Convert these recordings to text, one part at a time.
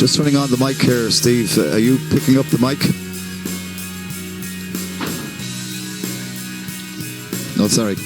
Just turning on the mic here, Steve. Are you picking up the mic? No, sorry.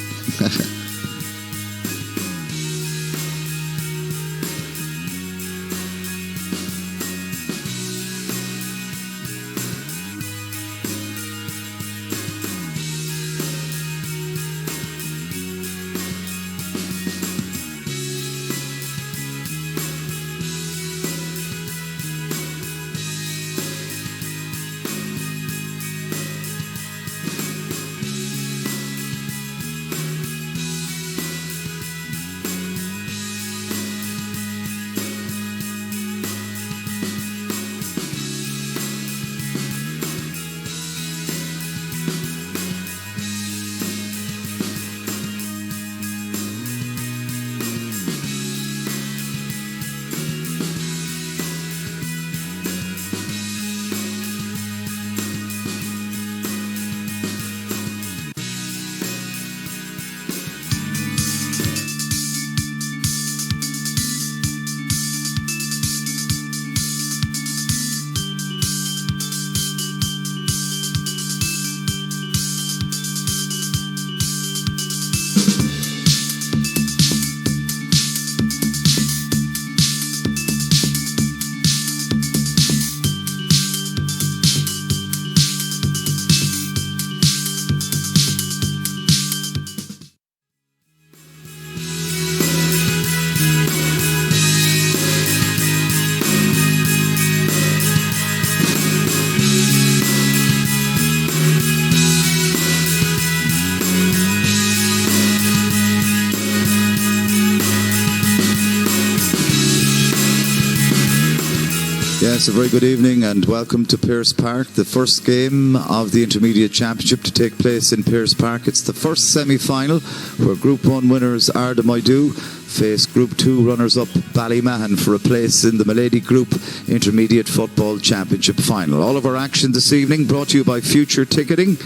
Yes, a very good evening and welcome to Pearse Park, the first game of the Intermediate Championship to take place in Pearse Park. It's the first semi-final where Group 1 winners Ardagh Moydow face Group 2 runners-up Ballymahon for a place in the Milady Group Intermediate Football Championship final. All of our action this evening brought to you by Future Ticketing,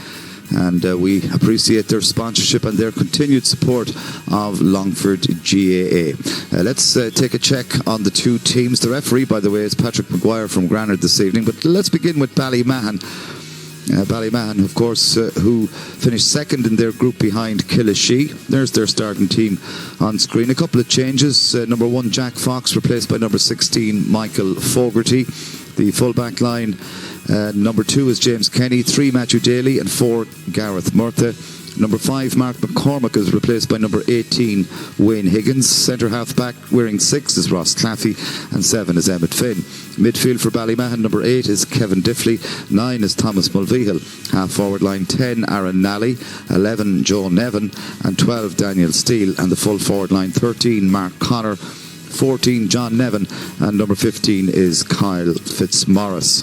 and we appreciate their sponsorship and their continued support of Longford GAA. Let's take a check on the two teams. The referee, by the way, is Patrick Maguire from Granard this evening. But let's begin with Ballymahon. Ballymahon, of course, who finished second in their group behind Killashee. There's their starting team on screen. A couple of changes. Number 1, Jack Fox, replaced by number 16, Michael Fogarty. The full-back line, number 2 is James Kenny, 3 Matthew Daly and 4 Gareth Murtha. Number 5, Mark McCormack, is replaced by number 18, Wayne Higgins. Centre half-back wearing 6 is Ross Claffey and 7 is Emmett Finn. Midfield for Ballymahon, number 8 is Kevin Diffley, 9 is Thomas Mulvihill. Half-forward line 10, Aaron Nally, 11, Joe Nevin and 12, Daniel Steele. And the full-forward line 13, Mark Connor, 14, John Nevin and number 15 is Kyle Fitzmaurice.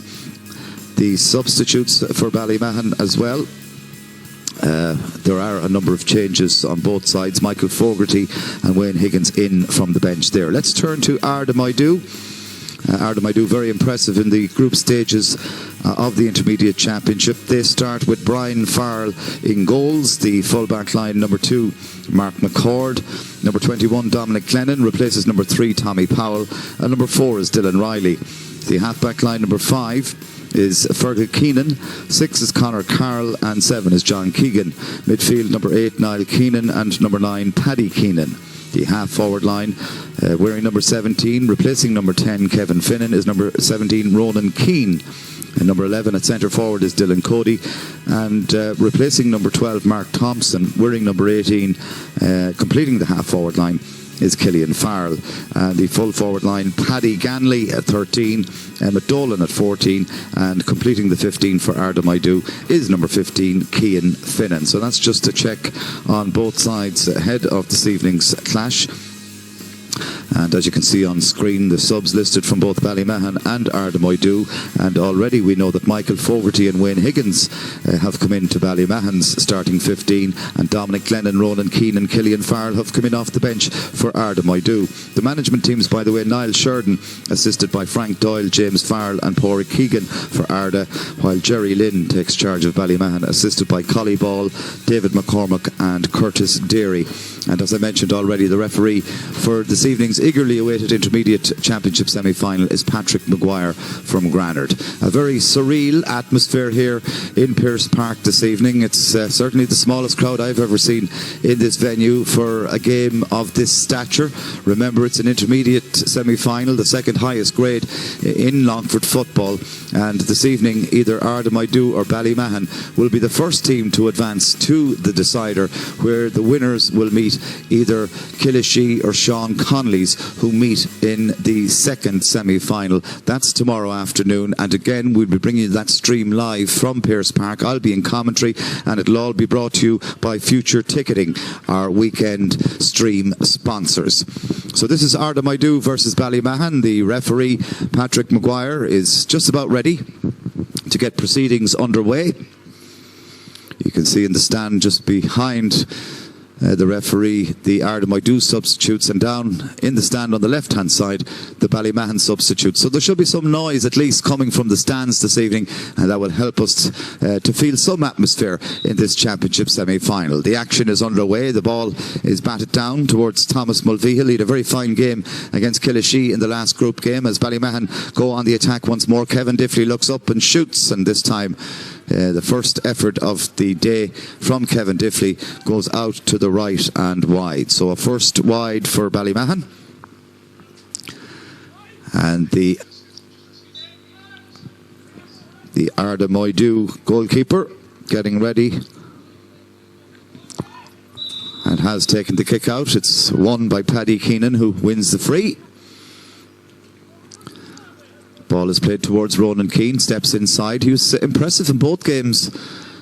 The substitutes for Ballymahon as well. There are a number of changes on both sides. Michael Fogarty and Wayne Higgins in from the bench there. Let's turn to Ardagh Moydow. Ardagh Moydow very impressive in the group stages of the Intermediate Championship. They start with Brian Farrell in goals. The full-back line, number 2, Mark McCord. Number 21, Dominic Glennon, replaces number 3, Tommy Powell. And number 4 is Dylan Riley. The half-back line, number 5, is Fergal Keenan, 6 is Conor Carroll and 7 is John Keegan. Midfield, number 8, Niall Keenan and number 9, Paddy Keenan. The half-forward line, wearing number 17, replacing number 10, Kevin Finnan, is number 17, Ronan Keane. And number 11 at centre forward is Dylan Cody. And replacing number 12, Mark Thompson, wearing number 18, completing the half-forward line, is Killian Farrell. And the full forward line, Paddy Ganley at 13, Emmett Dolan at 14, and completing the 15 for Ardagh Moydow is number 15, Cian Finnan. So that's just a check on both sides ahead of this evening's clash. And as you can see on screen, the subs listed from both Ballymahon and Ardagh Moydow. And already we know that Michael Fogarty and Wayne Higgins have come into Ballymahon's starting 15. And Dominic Glennon, Ronan Keane and Killian Farrell have come in off the bench for Ardagh Moydow. The management teams, by the way, Niall Sheridan, assisted by Frank Doyle, James Farrell and Pádraig Keegan for Ardagh, while Jerry Lynn takes charge of Ballymahon, assisted by Collie Ball, David McCormack and Curtis Deary. And as I mentioned already, the referee for this evening's eagerly awaited Intermediate Championship semi-final is Patrick Maguire from Granard. A very surreal atmosphere here in Pearse Park this evening. It's certainly the smallest crowd I've ever seen in this venue for a game of this stature. Remember, it's an intermediate semi-final, the second highest grade in Longford football. And this evening, either Ardagh, Moydow or Ballymahon will be the first team to advance to the decider, where the winners will meet either Killashee or Sean Connolly's, who meet in the second semi-final. That's tomorrow afternoon, and again we'll be bringing you that stream live from Pearse Park. I'll be in commentary, and it'll all be brought to you by Future Ticketing, our weekend stream sponsors. So this is Ardagh Moydow versus Ballymahon. The referee, Patrick Maguire, is just about ready to get proceedings underway. You can see in the stand just behind the referee, the Ardagh Moydow substitutes, and down in the stand on the left-hand side, the Ballymahon substitutes. So there should be some noise at least coming from the stands this evening, and that will help us to feel some atmosphere in this championship semi-final. The action is underway. The ball is batted down towards Thomas Mulvihill. He had a very fine game against Killashee in the last group game. As Ballymahon go on the attack once more, Kevin Diffley looks up and shoots, and this time the first effort of the day from Kevin Diffley goes out to the right and wide. So a first wide for Ballymahon. And the Ardagh Moydow goalkeeper getting ready and has taken the kick out. It's won by Paddy Keenan, who wins the free. Ball is played towards Ronan Keane, steps inside. He was impressive in both games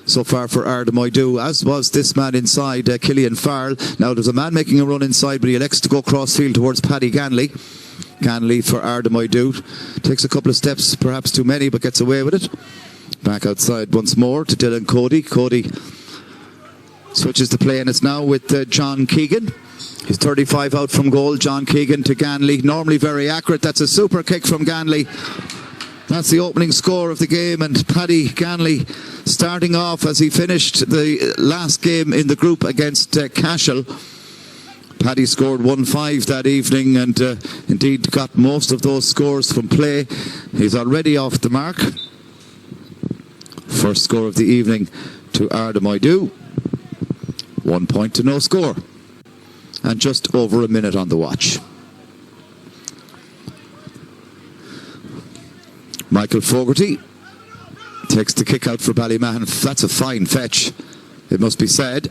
so far for Ardagh Moydow, as was this man inside, Killian Farrell. Now there's a man making a run inside, but he elects to go cross field towards Paddy Ganley. Ganley for Ardagh Moydow takes a couple of steps, perhaps too many, but gets away with it. Back outside once more to Dylan Cody. Cody switches the play, and it's now with John Keegan. He's 35 out from goal. John Keegan to Ganley. Normally very accurate. That's a super kick from Ganley. That's the opening score of the game, and Paddy Ganley starting off as he finished the last game in the group against Cashel. Paddy scored 1-5 that evening, and indeed got most of those scores from play. He's already off the mark. First score of the evening to Ardagh Moydow. 1 point to no score. And just over a minute on the watch. Michael Fogarty takes the kick out for Ballymahon. That's a fine fetch, it must be said,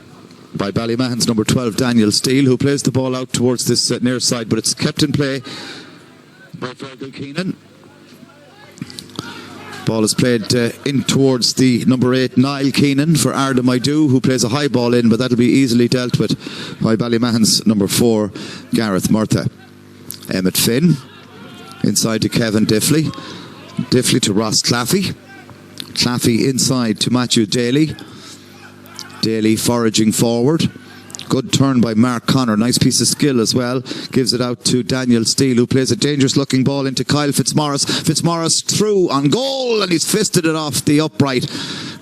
by Ballymahon's number 12, Daniel Steele, who plays the ball out towards this near side, but it's kept in play by Fergal Keenan. Ball is played in towards the number 8, Niall Keenan, for Ardagh Moydow, who plays a high ball in, but that'll be easily dealt with by Ballymahon's number 4, Gareth Murtha. Emmett Finn inside to Kevin Diffley. Diffley to Ross Claffey. Claffey inside to Matthew Daly. Daly foraging forward. Good turn by Mark Connor. Nice piece of skill as well. Gives it out to Daniel Steele, who plays a dangerous looking ball into Kyle Fitzmaurice. Fitzmaurice through on goal, and he's fisted it off the upright.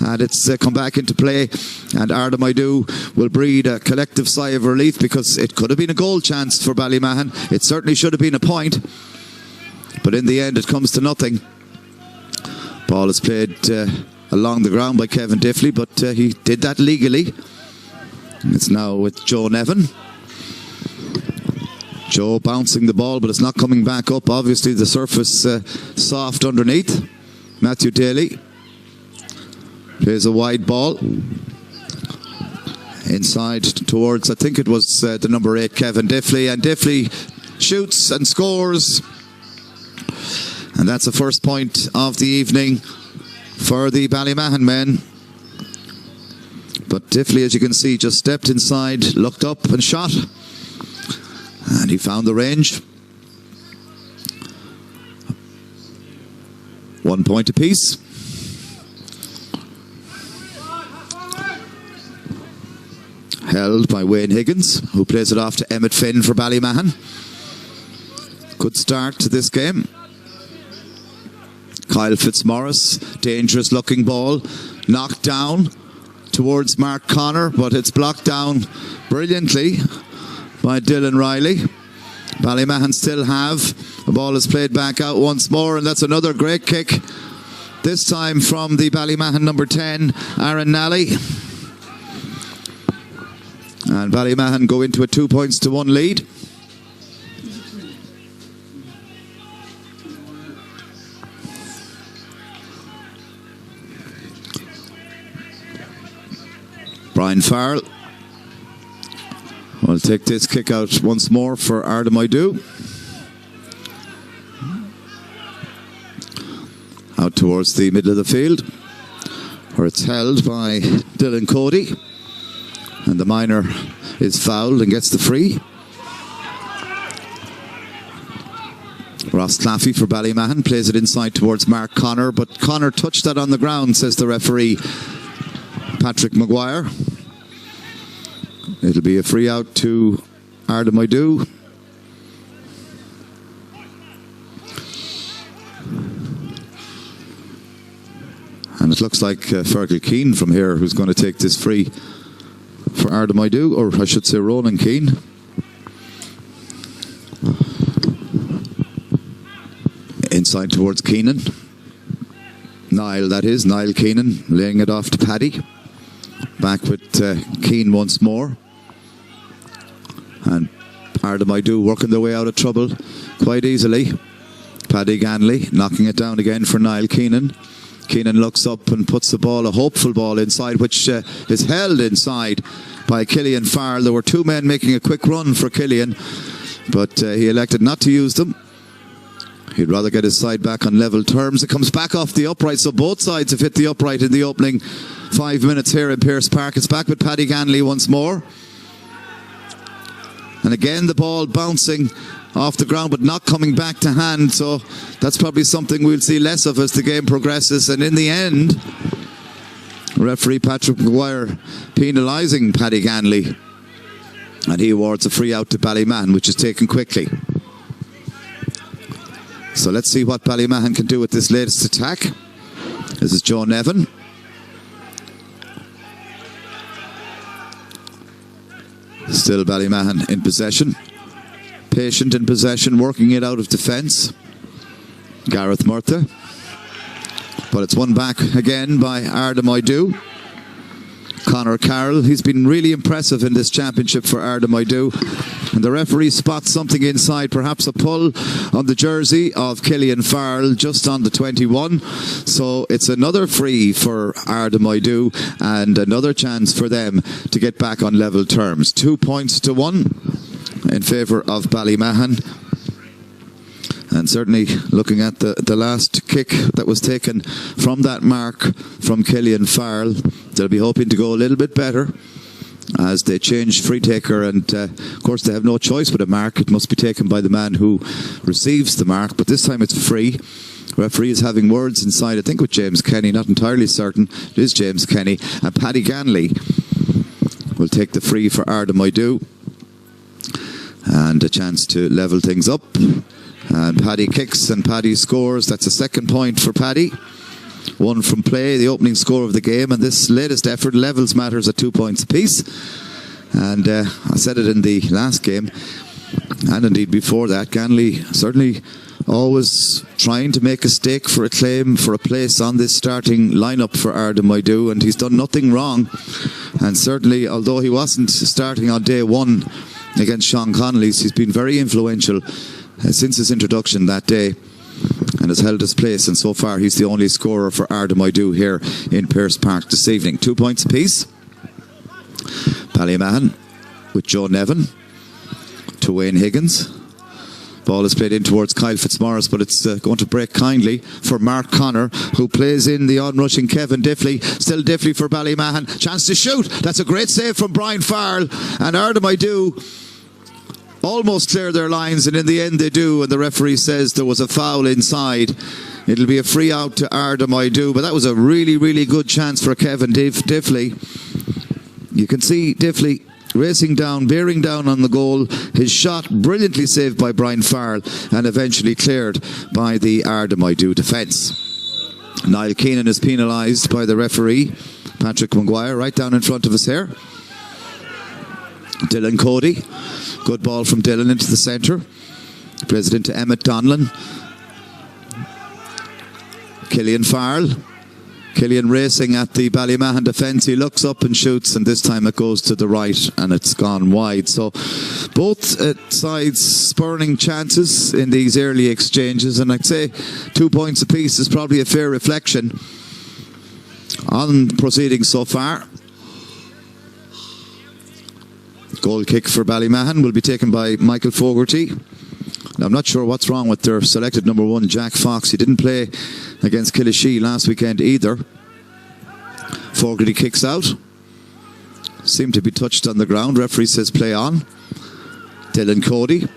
And it's come back into play. And Ardagh Moydow will breathe a collective sigh of relief, because it could have been a goal chance for Ballymahon. It certainly should have been a point. But in the end, it comes to nothing. Ball is played along the ground by Kevin Diffley, but he did that legally. It's now with Joe Nevin. Joe bouncing the ball, but it's not coming back up. Obviously the surface soft underneath. Matthew Daly plays a wide ball inside towards, I think it was the number 8, Kevin Diffley, and Diffley shoots and scores, and that's the first point of the evening for the Ballymahon men. But Diffley, as you can see, just stepped inside, looked up and shot. And he found the range. 1 point apiece. Held by Wayne Higgins, who plays it off to Emmett Finn for Ballymahon. Good start to this game. Kyle Fitzmaurice, dangerous looking ball, knocked down towards Mark Connor, but it's blocked down brilliantly by Dylan Riley. Ballymahon still have. The ball is played back out once more, and that's another great kick. This time from the Ballymahon number 10, Aaron Nally. And Ballymahon go into a 2-1 lead. Brian Farrell will take this kick out once more for Ardagh Moydow. Out towards the middle of the field, where it's held by Dylan Cody. And the minor is fouled and gets the free. Ross Claffey for Ballymahon plays it inside towards Mark Connor, but Connor touched that on the ground, says the referee Patrick Maguire. It'll be a free out to Ardagh Moydow. And it looks like Fergal Keane from here who's going to take this free for Ardagh Moydow, or I should say Ronan Keane. Inside towards Keenan. Niall, that is, Niall Keenan, laying it off to Paddy. Back with Keane once more. And Ardagh Moydow working their way out of trouble quite easily. Paddy Ganley knocking it down again for Niall Keenan. Keenan looks up and puts the ball, a hopeful ball inside, which is held inside by Killian Farrell. There were two men making a quick run for Killian, but he elected not to use them. He'd rather get his side back on level terms. It comes back off the upright, so both sides have hit the upright in the opening 5 minutes here in Pearse Park. It's back with Paddy Ganley once more. And again the ball bouncing off the ground but not coming back to hand, so that's probably something we'll see less of as the game progresses. And in the end, referee Patrick Maguire penalising Paddy Ganley, and he awards a free out to Ballymahon, which is taken quickly. So let's see what Ballymahon can do with this latest attack. This is Joe Nevin. Still Ballymahon in possession. Patient in possession, working it out of defence. Gareth Murtha. But it's won back again by Ardagh Moydow. Conor Carroll, he's been really impressive in this championship for Ardagh Moydow. And the referee spots something inside, perhaps a pull on the jersey of Killian Farrell just on the 21. So it's another free for Ardagh Moydow and another chance for them to get back on level terms. 2-1 in favour of Ballymahon. And certainly looking at the last kick that was taken from that mark from Killian Farrell, they'll be hoping to go a little bit better as they change free taker, and of course they have no choice with a mark. It must be taken by the man who receives the mark, but this time it's free. Referee is having words inside, I think with James Kenny, not entirely certain. It is James Kenny, and Paddy Ganley will take the free for Ardagh Moydow, and a chance to level things up. And Paddy kicks and Paddy scores. That's a second point for Paddy. One from play, the opening score of the game, and this latest effort levels matters at 2 points apiece. And I said it in the last game, and indeed before that, Ganley certainly always trying to make a stake for a claim for a place on this starting lineup for Ardagh Moydow, and he's done nothing wrong. And certainly, although he wasn't starting on day one against Sean Connolly's, he's been very influential since his introduction that day, and has held his place, and so far he's the only scorer for Ardagh Moydow here in Pearse Park this evening. 2 points apiece. Ballymahon with Joe Nevin to Wayne Higgins. Ball is played in towards Kyle Fitzmaurice, but it's going to break kindly for Mark Connor, who plays in the onrushing Kevin Diffley. Still Diffley for Ballymahon. Chance to shoot. That's a great save from Brian Farrell, and Ardagh Moydow almost clear their lines, and in the end they do, and the referee says there was a foul inside. It'll be a free out to Ardagh Moydow, but that was a really, really good chance for Kevin Diffley. You can see Diffley racing down, bearing down on the goal. His shot brilliantly saved by Brian Farrell and eventually cleared by the Ardagh Moydow defence. Niall Keenan is penalised by the referee Patrick Maguire right down in front of us here. Dylan Cody Good ball from Dylan into the centre. Plays it into Emmett Donlan. Killian Farrell. Killian racing at the Ballymahon defence. He looks up and shoots, and this time it goes to the right and it's gone wide. So both sides spurning chances in these early exchanges, and I'd say 2 points apiece is probably a fair reflection on proceedings so far. Goal kick for Ballymahon will be taken by Michael Fogarty. Now, I'm not sure what's wrong with their selected number 1, Jack Fox. He didn't play against Killashee last weekend either. Fogarty kicks out. Seemed to be touched on the ground. Referee says play on. Dylan Cody,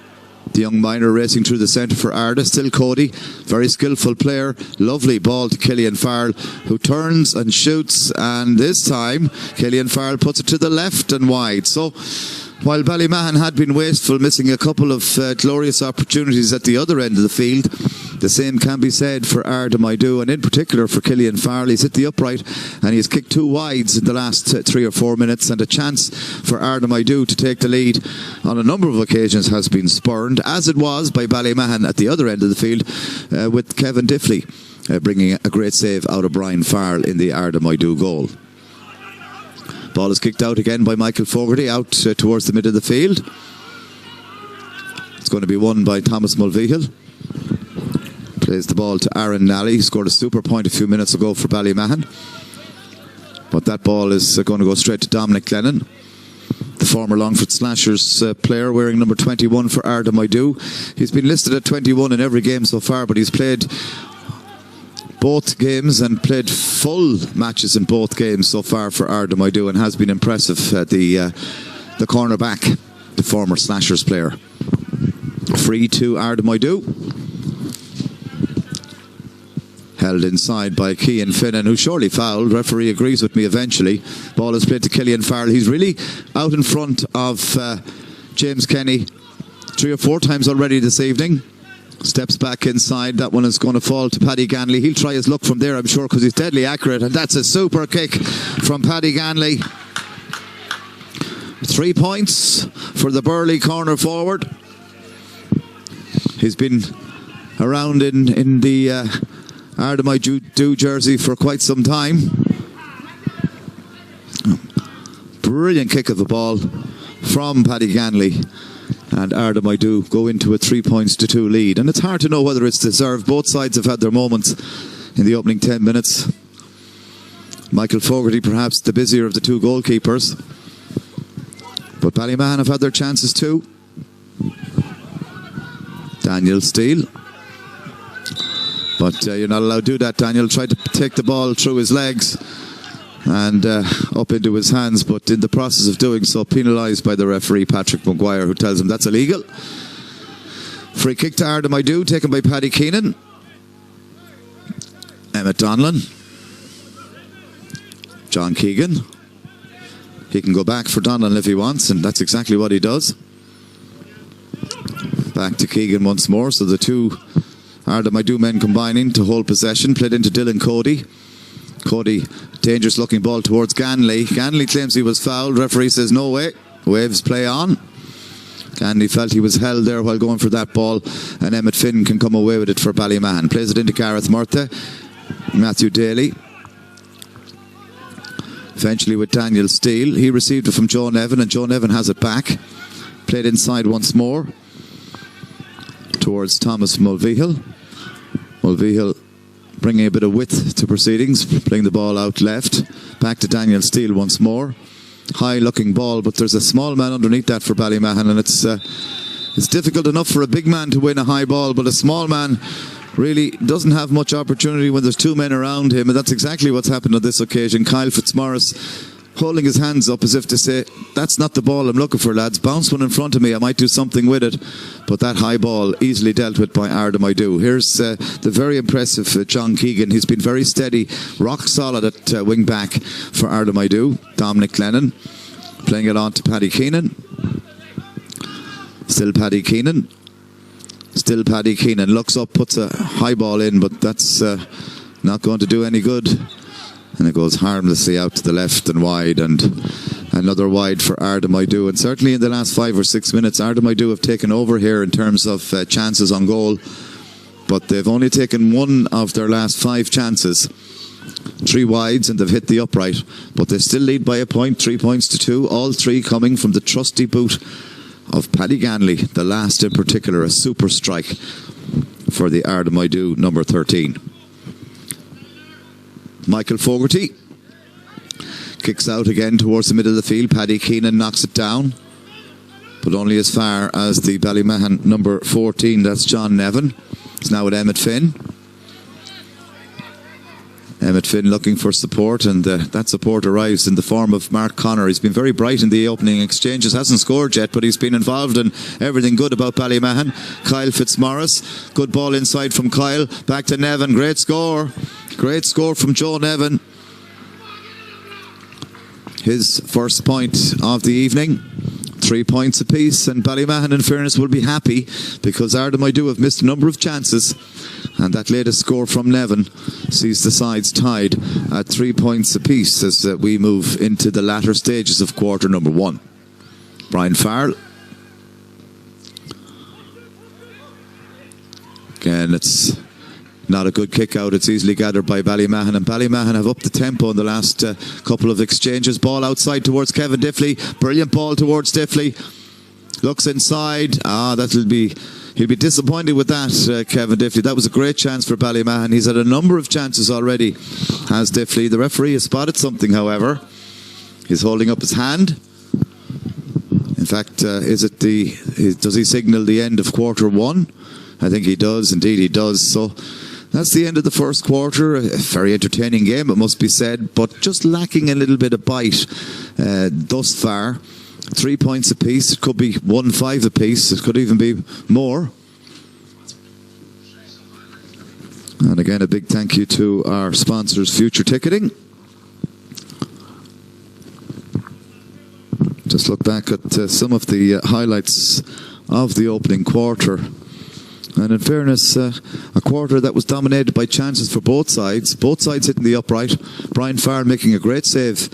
the young miner, racing through the centre for Ardagh. Still Cody, very skillful player. Lovely ball to Killian Farrell, who turns and shoots, and this time Killian Farrell puts it to the left and wide. So while Ballymahon had been wasteful, missing a couple of glorious opportunities at the other end of the field, the same can be said for Ardagh Moydow, and in particular for Killian Farrell. He's hit the upright and he's kicked 2 wides in the last 3 or 4 minutes, and a chance for Ardagh Moydow to take the lead on a number of occasions has been spurned, as it was by Ballymahon at the other end of the field, with Kevin Diffley bringing a great save out of Brian Farrell in the Ardagh Moydow goal. Ball is kicked out again by Michael Fogarty out towards the mid of the field. It's going to be won by Thomas Mulvihill. Plays the ball to Aaron Nally. He scored a super point a few minutes ago for Ballymahon. But that ball is going to go straight to Dominic Lennon, the former Longford Slashers player, wearing number 21 for Ardagh Moydow. He's been listed at 21 in every game so far, but he's played both games and played full matches in both games so far for Ardagh Moydow, and has been impressive. The cornerback, the former Slashers player. Free to Ardagh Moydow. Held inside by Cian Finnan, who surely fouled. Referee agrees with me eventually. Ball is played to Killian Farrell. He's really out in front of James Kenny 3 or 4 times already this evening. Steps back inside. That one is going to fall to Paddy Ganley. He'll try his luck from there, I'm sure, because he's deadly accurate, and that's a super kick from Paddy Ganley. 3 points for the Burley corner forward. He's been around in the Ardagh Moydow jersey for quite some time. Brilliant kick of the ball from Paddy Ganley, and Ardagh Moydow go into a 3-2 lead, and it's hard to know whether it's deserved. Both sides have had their moments in the opening 10 minutes. Michael Fogarty perhaps the busier of the 2 goalkeepers, but Ballymahon have had their chances too. Daniel Steele, but you're not allowed to do that. Daniel tried to take the ball through his legs and up into his hands, but in the process of doing so, penalised by the referee Patrick Maguire, who tells him that's illegal. Free kick to Ardagh Moydow, taken by Paddy Keenan. Emmett Donlan. John Keegan. He can go back for Donlan if he wants, and that's exactly what he does. Back to Keegan once more, so the 2 Ardagh Moydow men combining to hold possession. Played into Dylan Cody. Cody, dangerous looking ball towards Ganley. Ganley claims he was fouled. Referee says no way. Waves play on. Ganley felt he was held there while going for that ball, and Emmett Finn can come away with it for Ballymahon. Plays it into Gareth Murtha. Matthew Daly. Eventually with Daniel Steele. He received it from Joe Nevin, and Joe Nevin has it back. Played inside once more towards Thomas Mulvihill. Mulvihill bringing a bit of width to proceedings, playing the ball out left. Back to Daniel Steele once more. High looking ball, but there's a small man underneath that for Ballymahon, and it's difficult enough for a big man to win a high ball, but a small man really doesn't have much opportunity when there's 2 men around him, and that's exactly what's happened on this occasion. Kyle Fitzmaurice holding his hands up as if to say, that's not the ball I'm looking for, lads. Bounce one in front of me, I might do something with it. But that high ball easily dealt with by Ardagh Moydow. Here's the very impressive John Keegan. He's been very steady, rock solid at wing back for Ardagh Moydow. Dominic Lennon playing it on to Paddy Keenan. Still Paddy Keenan. Still Paddy Keenan. Looks up, puts a high ball in, but that's not going to do any good. And it goes harmlessly out to the left and wide, and Another wide for Ardagh Moydow, and certainly in the last 5 or 6 minutes Ardagh Moydow have taken over here in terms of chances on goal, but they've only taken 1 of their last 5 chances. 3 wides and they've hit the upright, but they still lead by a point, 3 points to 2, all 3 coming from the trusty boot of Paddy Ganley, the last in particular, a super strike for the Ardagh Moydow number 13. Michael Fogarty kicks out again towards the middle of the field. Paddy Keenan knocks it down, but only as far as the Ballymahon number 14, that's John Nevin. It's now with Emmett Finn. Emmett Finn looking for support, and that support arrives in the form of Mark Connor. He's been very bright in the opening exchanges, hasn't scored yet, but he's been involved in everything good about Ballymahon. Kyle Fitzmaurice, good ball inside from Kyle, back to Nevin, great score from Joe Nevin. His first point of the evening. 3 points apiece, and Ballymahon, in fairness, will be happy because Ardagh Moydow have missed a number of chances, and that latest score from Nevin sees the sides tied at 3 points apiece as we move into the latter stages of quarter number 1. Brian Farrell. Again, it's not a good kick out. It's easily gathered by Ballymahon, and Ballymahon have upped the tempo in the last couple of exchanges. Ball outside towards Kevin Diffley. Brilliant ball towards Diffley. Looks inside. He'll be disappointed with that, Kevin Diffley. That was a great chance for Ballymahon. He's had a number of chances already, has Diffley. The referee has spotted something, however. He's holding up his hand. In fact, does he signal the end of quarter 1? I think he does. Indeed he does. So that's the end of the first quarter. A very entertaining game, it must be said, but just lacking a little bit of bite thus far. 3 points apiece. It could be 1-5 apiece. It could even be more. And again, a big thank you to our sponsors, Future Ticketing. Just look back at some of the highlights of the opening quarter. And in fairness, a quarter that was dominated by chances for both sides hitting the upright. Brian Farrell making a great save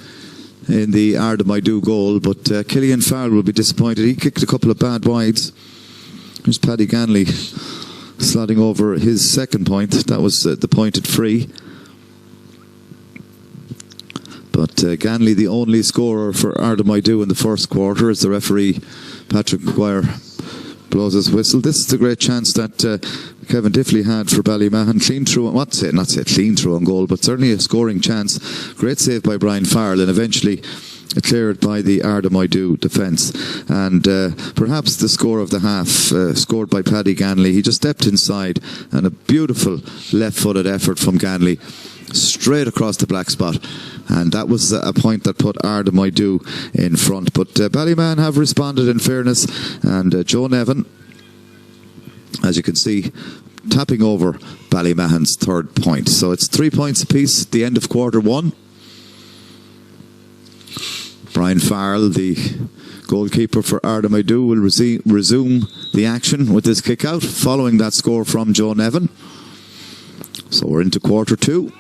in the Ardagh Moydow goal, but Killian Farrell will be disappointed. He kicked a couple of bad wides. Here's Paddy Ganley slotting over his second point. That was the pointed free. But Ganley, the only scorer for Ardagh Moydow in the first quarter, as the referee, Patrick Maguire, blows his whistle. This is the great chance that Kevin Diffley had for Ballymahon. Clean through, not say clean through on goal, but certainly a scoring chance. Great save by Brian Farrell, and eventually cleared by the Ardagh Moydow defence. And perhaps the score of the half, scored by Paddy Ganley. He just stepped inside, and a beautiful left-footed effort from Ganley straight across the black spot, and that was a point that put Ardagh Moydow in front. But Ballymahon have responded, in fairness, and Joe Nevin, as you can see, tapping over Ballymahon's third point. So it's 3 points apiece at the end of quarter 1. Brian Farrell, the goalkeeper for Ardagh Moydow, will resume the action with this kick out following that score from Joe Nevin. So we're into quarter 2.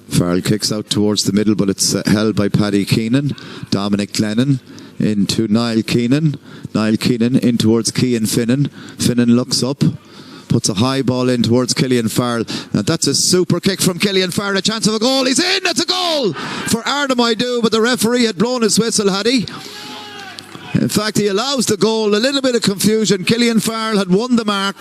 Farrell kicks out towards the middle, but it's held by Paddy Keenan. Dominic Glennon into Niall Keenan. Niall Keenan in towards Cian Finnan. Finnan looks up, puts a high ball in towards Killian Farrell. And that's a super kick from Killian Farrell. A chance of a goal. He's in. It's a goal for Ardagh Moydow, but the referee had blown his whistle, had he? In fact, he allows the goal. A little bit of confusion. Killian Farrell had won the mark,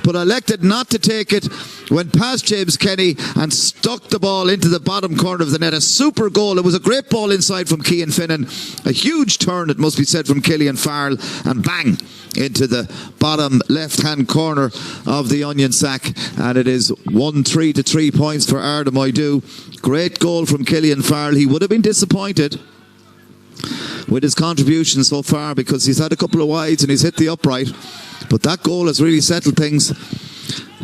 but elected not to take it. Went past James Kenny and stuck the ball into the bottom corner of the net. A super goal. It was a great ball inside from Cian Finnan. A huge turn, it must be said, from Killian Farrell, and bang into the bottom left-hand corner of the onion sack. And it is 1-3 to 3 points for Ardagh Moydow. Great goal from Killian Farrell. He would have been disappointed with his contribution so far because he's had a couple of wides and he's hit the upright, but that goal has really settled things.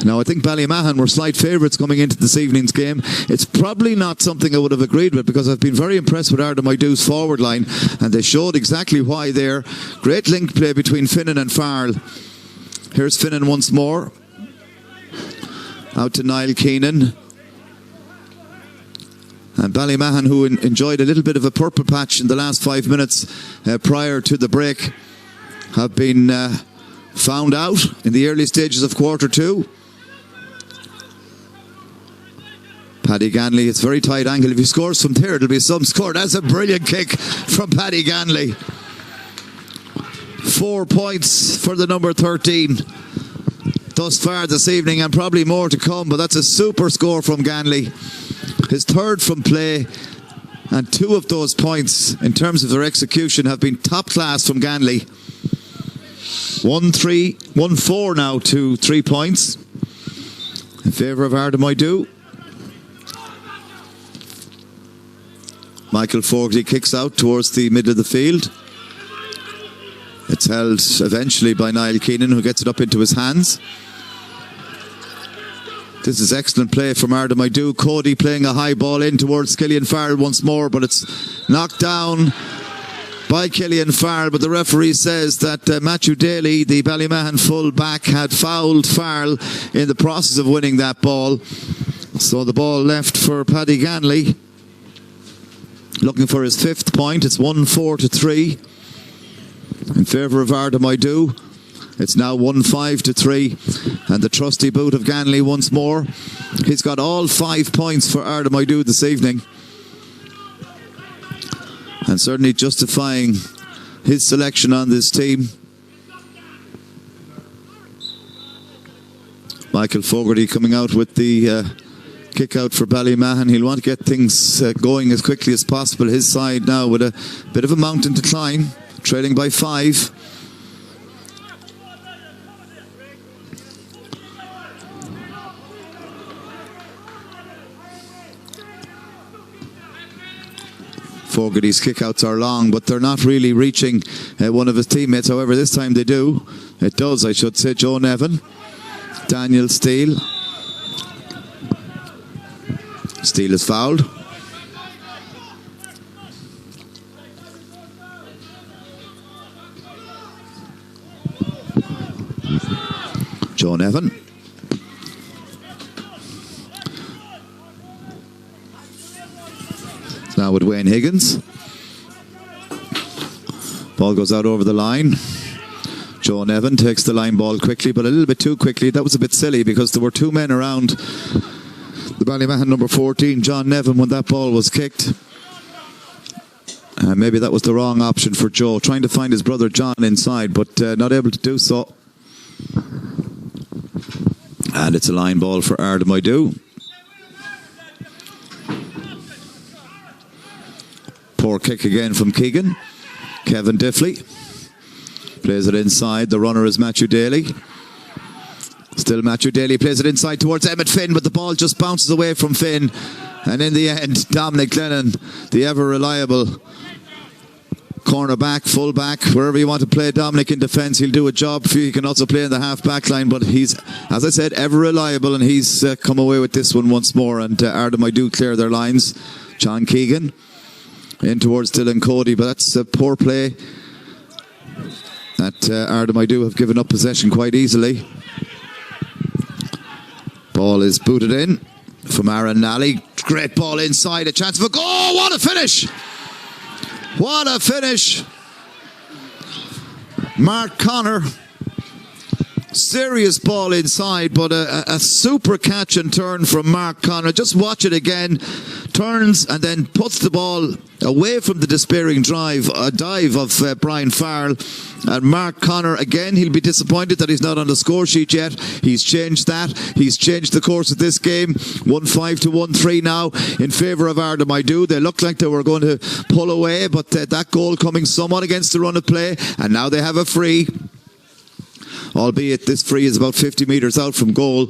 Now I think Ballymahon were slight favourites coming into this evening's game. It's probably not something I would have agreed with because I've been very impressed with Ardagh Moydow's forward line, and they showed exactly why there. Great link play between Finnan and Farrell. Here's Finnan once more, out to Niall Keenan. And Ballymahon, who enjoyed a little bit of a purple patch in the last 5 minutes prior to the break, have been found out in the early stages of quarter 2. Paddy Ganley, it's very tight angle. If he scores from there, it'll be some score. That's a brilliant kick from Paddy Ganley. 4 points for the number 13 thus far this evening, and probably more to come, but that's a super score from Ganley. His third from play, and 2 of those points in terms of their execution have been top class from Ganley. 1-4 now to 3 points in favour of Ardagh Moydow. Michael Fogarty kicks out towards the middle of the field. It's held eventually by Niall Keenan, who gets it up into his hands. This is excellent play from Ardagh Moydow. Cody playing a high ball in towards Killian Farrell once more, but it's knocked down by Killian Farrell. But the referee says that Matthew Daly, the Ballymahon full back, had fouled Farrell in the process of winning that ball. So the ball left for Paddy Ganley, looking for his 5th point. It's 1-4 to 3 in favour of Ardagh Moydow. It's now 1-5 to 3, and the trusty boot of Ganley once more. He's got all 5 points for Ardagh Moydow this evening, and certainly justifying his selection on this team. Michael Fogarty coming out with the kick out for Ballymahon. He'll want to get things going as quickly as possible. His side now with a bit of a mountain to climb, trailing by 5. Fogarty's kickouts are long, but they're not really reaching one of his teammates. However, this time they do. It does, I should say. Joe Nevin, Daniel Steele. Steele is fouled. Joe Nevin. Now with Wayne Higgins. Ball goes out over the line. Joe Nevin takes the line ball quickly, but a little bit too quickly. That was a bit silly because there were 2 men around the Ballymahon number 14, John Nevin, when that ball was kicked. Maybe that was the wrong option for Joe, trying to find his brother John inside, but not able to do so. And it's a line ball for Ardagh Moydow. Poor kick again from Keegan. Kevin Diffley plays it inside. The runner is Matthew Daly. Still Matthew Daly plays it inside towards Emmett Finn, but the ball just bounces away from Finn. And in the end, Dominic Lennon, the ever reliable cornerback, fullback, wherever you want to play Dominic in defence, he'll do a job for you. He can also play in the half-back line, but he's, as I said, ever reliable, and he's come away with this one once more. And Ardagh Moydow clear their lines. John Keegan in towards Dylan Cody, but that's a poor play. That Ardagh Moydow have given up possession quite easily. Ball is booted in from Aaron Nally. Great ball inside, a chance for a goal. Oh, what a finish! What a finish! Mark Connor. Serious ball inside, but a super catch and turn from Mark Connor. Just watch it again. Turns and then puts the ball away from the despairing dive of Brian Farrell. And Mark Connor, again, he'll be disappointed that he's not on the score sheet yet. He's changed that. He's changed the course of this game. 1-5 to 1-3 now in favour of Ardagh Moydow. They looked like they were going to pull away, but that goal coming somewhat against the run of play. And now they have a free. Albeit this free is about 50 metres out from goal.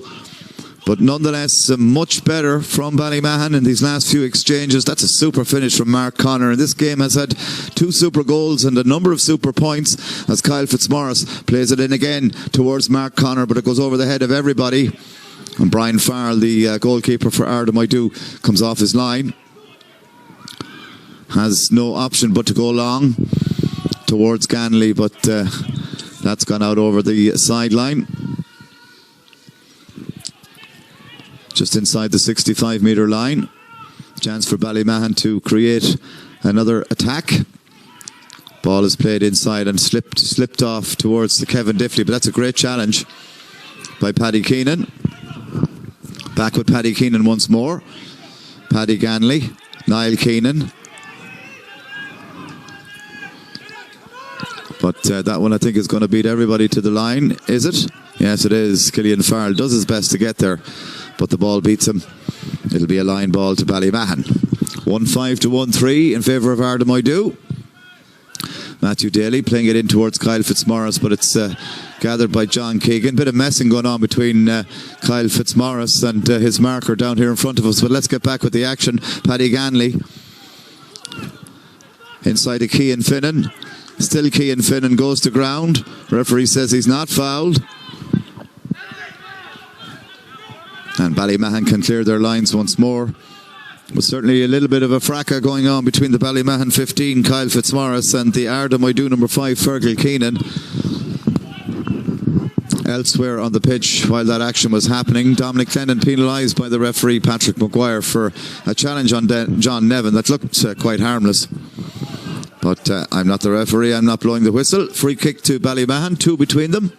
But nonetheless, much better from Ballymahon in these last few exchanges. That's a super finish from Mark Connor. And this game has had 2 super goals and a number of super points as Kyle Fitzmaurice plays it in again towards Mark Connor, but it goes over the head of everybody. And Brian Farrell, the goalkeeper for Ardagh Moydow, comes off his line. Has no option but to go long towards Ganley, but that's gone out over the sideline. Just inside the 65-metre line. Chance for Ballymahon to create another attack. Ball is played inside and slipped off towards the Kevin Diffley, but that's a great challenge by Paddy Keenan. Back with Paddy Keenan once more. Paddy Ganley, Niall Keenan. But that one I think is going to beat everybody to the line, is it? Yes, it is. Killian Farrell does his best to get there, but the ball beats him. It'll be a line ball to Ballymahon. 1-5 to 1-3 in favour of Ardagh Moydow. Matthew Daly playing it in towards Kyle Fitzmaurice, but it's gathered by John Keegan. Bit of messing going on between Kyle Fitzmaurice and his marker down here in front of us. But let's get back with the action. Paddy Ganley inside to Cian Finnan. Still Cian Finnan goes to ground. Referee says he's not fouled. And Ballymahon can clear their lines once more. But certainly a little bit of a fracas going on between the Ballymahon 15, Kyle Fitzmaurice, and the Ardagh Moydow number 5, Fergal Keenan. Elsewhere on the pitch while that action was happening, Dominic Lennon penalised by the referee Patrick Maguire for a challenge on John Nevin that looked quite harmless. But I'm not the referee, I'm not blowing the whistle. Free kick to Ballymahon, 2 between them.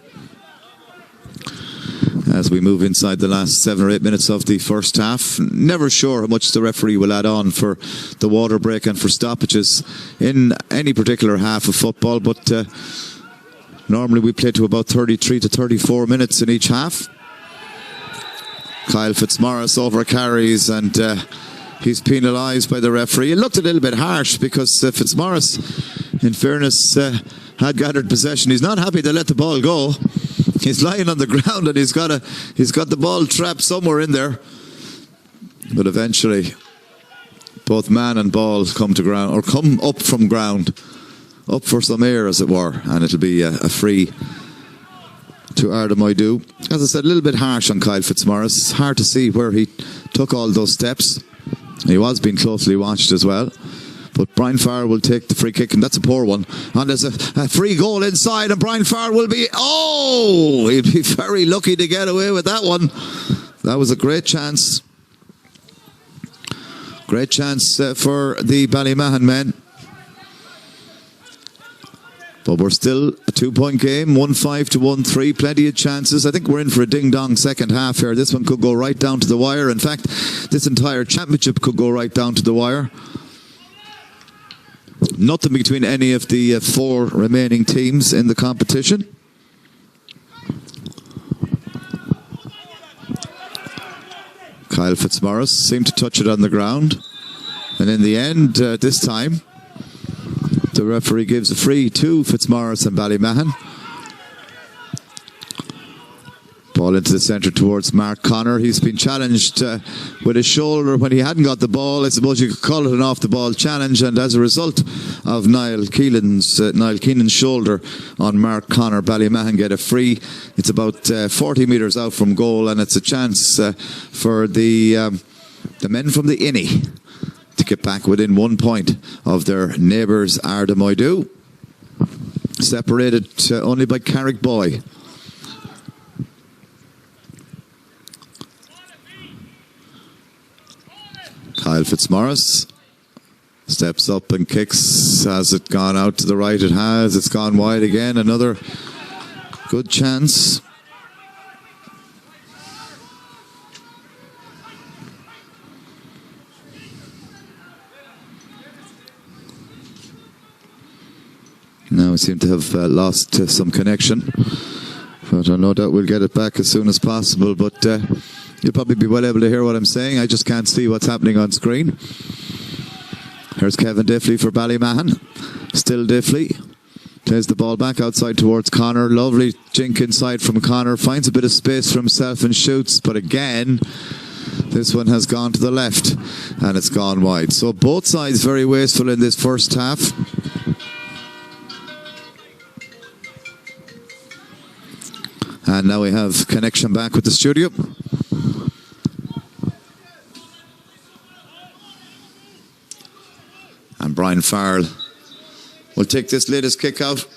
As we move inside the last 7 or 8 minutes of the first half. Never sure how much the referee will add on for the water break and for stoppages in any particular half of football, but normally we play to about 33 to 34 minutes in each half. Kyle Fitzmaurice over carries and he's penalised by the referee. It looked a little bit harsh because Fitzmaurice, in fairness, had gathered possession. He's not happy to let the ball go. He's lying on the ground and he's got the ball trapped somewhere in there. But eventually, both man and ball come to ground, or come up from ground, up for some air, as it were, and it'll be a free to Ardagh Moydow. As I said, a little bit harsh on Kyle Fitzmaurice. It's hard to see where he took all those steps. He was being closely watched as well. But Brian Farr will take the free kick, and that's a poor one. And there's a free goal inside, and Brian Farr will be... Oh! He'd be very lucky to get away with that one. That was a great chance. Great chance for the Ballymahon men. But we're still a 2-point game, 1-5 to 1-3, plenty of chances. I think we're in for a ding-dong second half here. This one could go right down to the wire. In fact, this entire championship could go right down to the wire. Nothing between any of the 4 remaining teams in the competition. Kyle Fitzmaurice seemed to touch it on the ground. And in the end, this time, the referee gives a free to Fitzmaurice and Ballymahon. Ball into the centre towards Mark Connor. He's been challenged with his shoulder when he hadn't got the ball. I suppose you could call it an off-the-ball challenge, and as a result of Niall Keenan's shoulder on Mark Connor, Ballymahon get a free. It's about 40 metres out from goal, and it's a chance for the men from the Innie to get back within 1 point of their neighbours Ardagh Moydow, separated only by Carrick Boy. Kyle Fitzmaurice steps up and kicks. Has it gone out to the right? It has. It's gone wide again. Another good chance. Now we seem to have lost some connection, but I no doubt we'll get it back as soon as possible. But you'll probably be well able to hear what I'm saying. I just can't see what's happening on screen. Here's Kevin Diffley for Ballymahon. Still Diffley. Plays the ball back outside towards Connor. Lovely jink inside from Connor. Finds a bit of space for himself and shoots. But again, this one has gone to the left and it's gone wide. So both sides very wasteful in this first half. And now we have connection back with the studio. And Brian Farrell will take this latest kick out.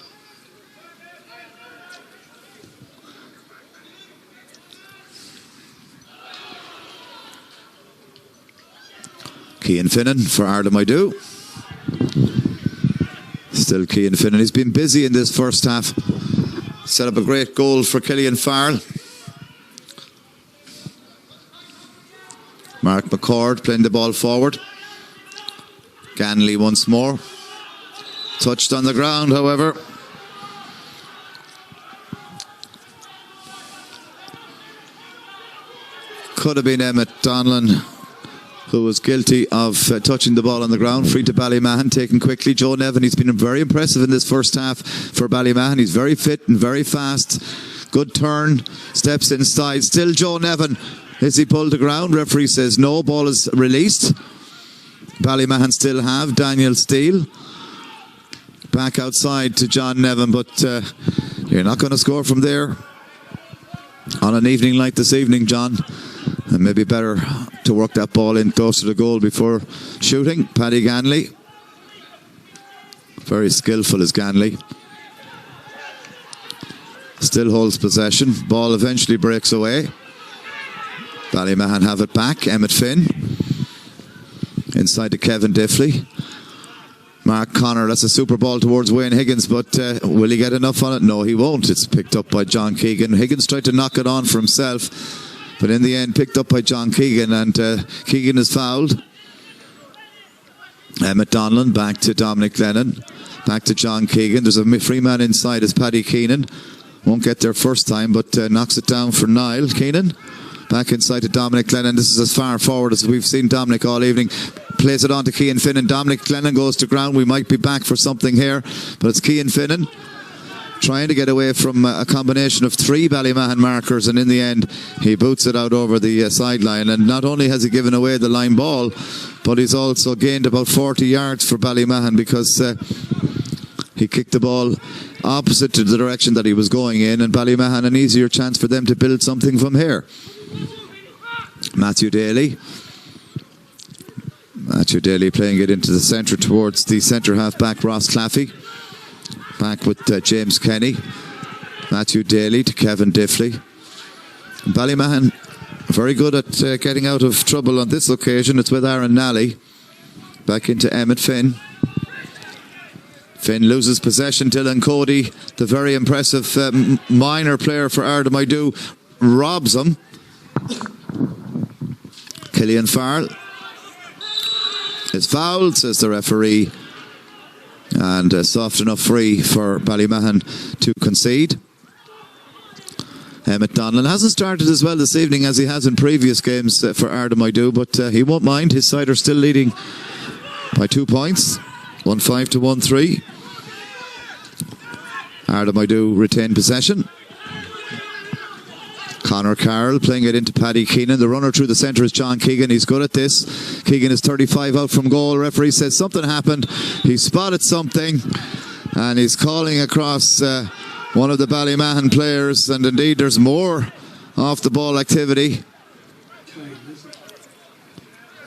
Cian Finnan for Ardagh Moydow. Still Cian Finnan. He's been busy in this first half. Set up a great goal for Killian Farrell. Mark McCord playing the ball forward. Ganley once more. Touched on the ground, however. Could have been Emmett Donlan who was guilty of touching the ball on the ground. Free to Ballymahon, taken quickly. Joe Nevin, he's been very impressive in this first half for Ballymahon. He's very fit and very fast. Good turn, steps inside. Still Joe Nevin. Is he pulled to ground? Referee says no. Ball is released. Ballymahon still have Daniel Steele. Back outside to John Nevin, but you're not going to score from there on an evening like this evening, John. And maybe better to work that ball in close to the goal before shooting. Paddy Ganley. Very skillful is Ganley. Still holds possession. Ball eventually breaks away. Ballymahon have it back. Emmett Finn. Inside to Kevin Diffley. Mark Connor, that's a super ball towards Wayne Higgins, but will he get enough on it? No, he won't. It's picked up by John Keegan. Higgins tried to knock it on for himself, but in the end picked up by John Keegan, and Keegan is fouled. Emmett Donlan back to Dominic Lennon. Back to John Keegan. There's a free man inside as Paddy Keenan. Won't get there first time, but knocks it down for Niall Keenan. Back inside to Dominic Lennon. This is as far forward as we've seen Dominic all evening. Plays it on to Cian Finnan. Dominic Lennon goes to ground. We might be back for something here, but it's Cian Finnan trying to get away from a combination of three Ballymahon markers, and in the end he boots it out over the sideline. And not only has he given away the line ball, but he's also gained about 40 yards for Ballymahon, because he kicked the ball opposite to the direction that he was going in, and Ballymahon an easier chance for them to build something from here. Matthew Daly playing it into the centre towards the centre half back Ross Claffey. Back with James Kenny. Matthew Daly to Kevin Diffley. Ballymahon very good at getting out of trouble on this occasion. It's with Aaron Nally. Back into Emmett Finn. Finn loses possession. Dylan Cody, the very impressive minor player for Ardagh Moydow, robs him. Killian Farrell is fouled, says the referee, and soft enough free for Ballymahon to concede. Emmett Donlan hasn't started as well this evening as he has in previous games for Ardagh Moydow, but he won't mind. His side are still leading by 2 points, 1-5 to 1-3. Ardagh Moydow retain possession. Conor Carroll playing it into Paddy Keenan. The runner through the centre is John Keegan. He's good at this. Keegan is 35 out from goal. Referee says something happened. He spotted something and he's calling across one of the Ballymahon players, and indeed there's more off the ball activity.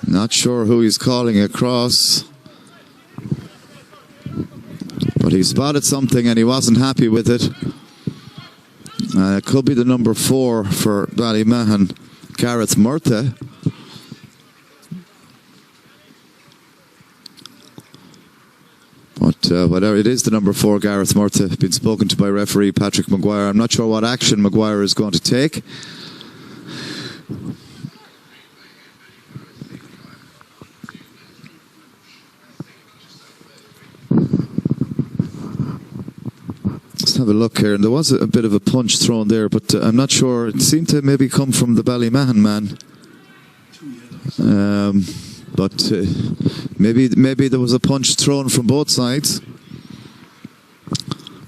Not sure who he's calling across, but he spotted something and he wasn't happy with it. It could be the number 4 for Ballymahon, Gareth Murtha. But whatever it is, the number 4, Gareth Murtha, been spoken to by referee Patrick Maguire. I'm not sure what action Maguire is going to take. Let's have a look here, and there was a bit of a punch thrown there, but I'm not sure. It seemed to maybe come from the Ballymahon man, but maybe there was a punch thrown from both sides.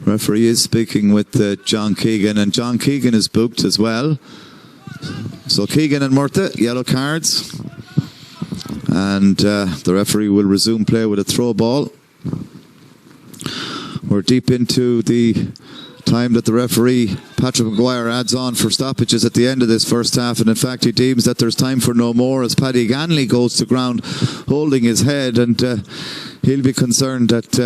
Referee is speaking with John Keegan, and John Keegan is booked as well. So Keegan and Murtha, yellow cards, and the referee will resume play with a throw ball. We're deep into the time that the referee, Patrick Maguire, adds on for stoppages at the end of this first half, and in fact he deems that there's time for no more as Paddy Ganley goes to ground holding his head, and he'll be concerned that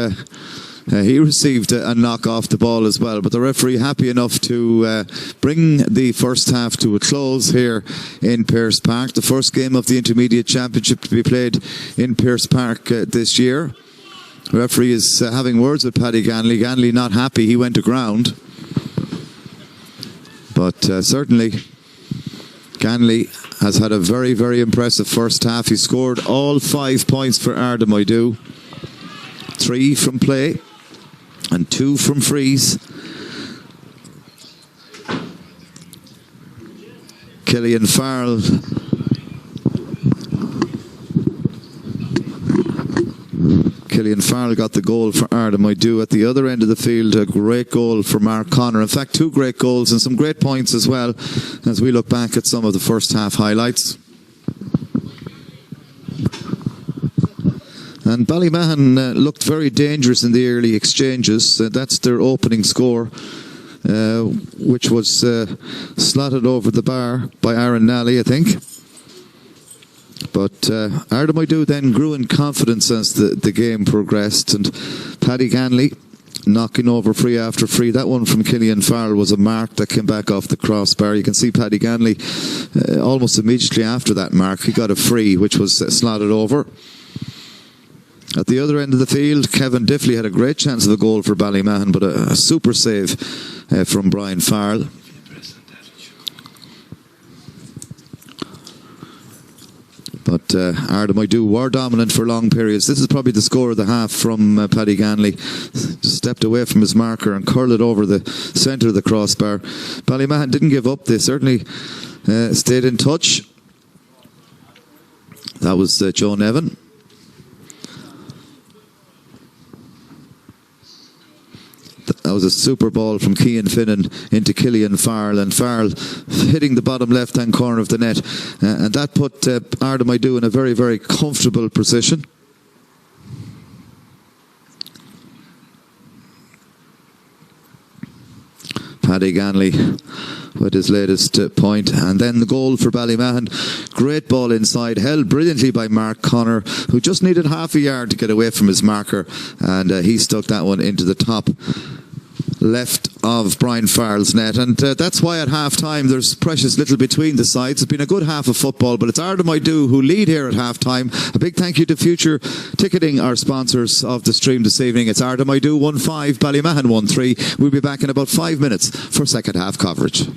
He received a knock off the ball as well, but the referee happy enough to bring the first half to a close here in Pearse Park. The first game of the Intermediate Championship to be played in Pearse Park this year. The referee is having words with Paddy Ganley. Ganley not happy, he went to ground. But certainly Ganley has had a very, very impressive first half. He scored all 5 points for Ardagh Moydow. 3 from play and 2 from frees. Killian Farrell got the goal for Ardagh Moydow. At the other end of the field, a great goal for Mark Connor. In fact, 2 great goals and some great points as well, as we look back at some of the first half highlights. And Ballymahon looked very dangerous in the early exchanges. That's their opening score, which was slotted over the bar by Aaron Nally, I think. But Ardagh Moydow then grew in confidence as the game progressed, and Paddy Ganley knocking over free after free. That one from Killian Farrell was a mark that came back off the crossbar. You can see Paddy Ganley almost immediately after that mark, he got a free which was slotted over. At the other end of the field, Kevin Diffley had a great chance of a goal for Ballymahon, but a super save from Brian Farrell. But Ardagh Moydow were dominant for long periods. This is probably the score of the half from Paddy Ganley. Just stepped away from his marker and curled it over the centre of the crossbar. Ballymahon didn't give up. They certainly stayed in touch. That was Joe Nevin. That was a super ball from Cian Finnan into Killian Farrell, and Farrell hitting the bottom left-hand corner of the net, and that put Ardagh Moydow in a very, very comfortable position. Paddy Ganley with his latest point, and then the goal for Ballymahon. Great ball inside, held brilliantly by Mark Connor, who just needed half a yard to get away from his marker, and he stuck that one into the top left of Brian Farrell's net. And that's why at half time there's precious little between the sides. It's been a good half of football, but it's Ardagh Moydow who lead here at half time. A big thank you to Future Ticketing, our sponsors of the stream this evening. It's Ardagh Moydow 1-5, Ballymahon 1-3. We'll be back in about 5 minutes for second half coverage.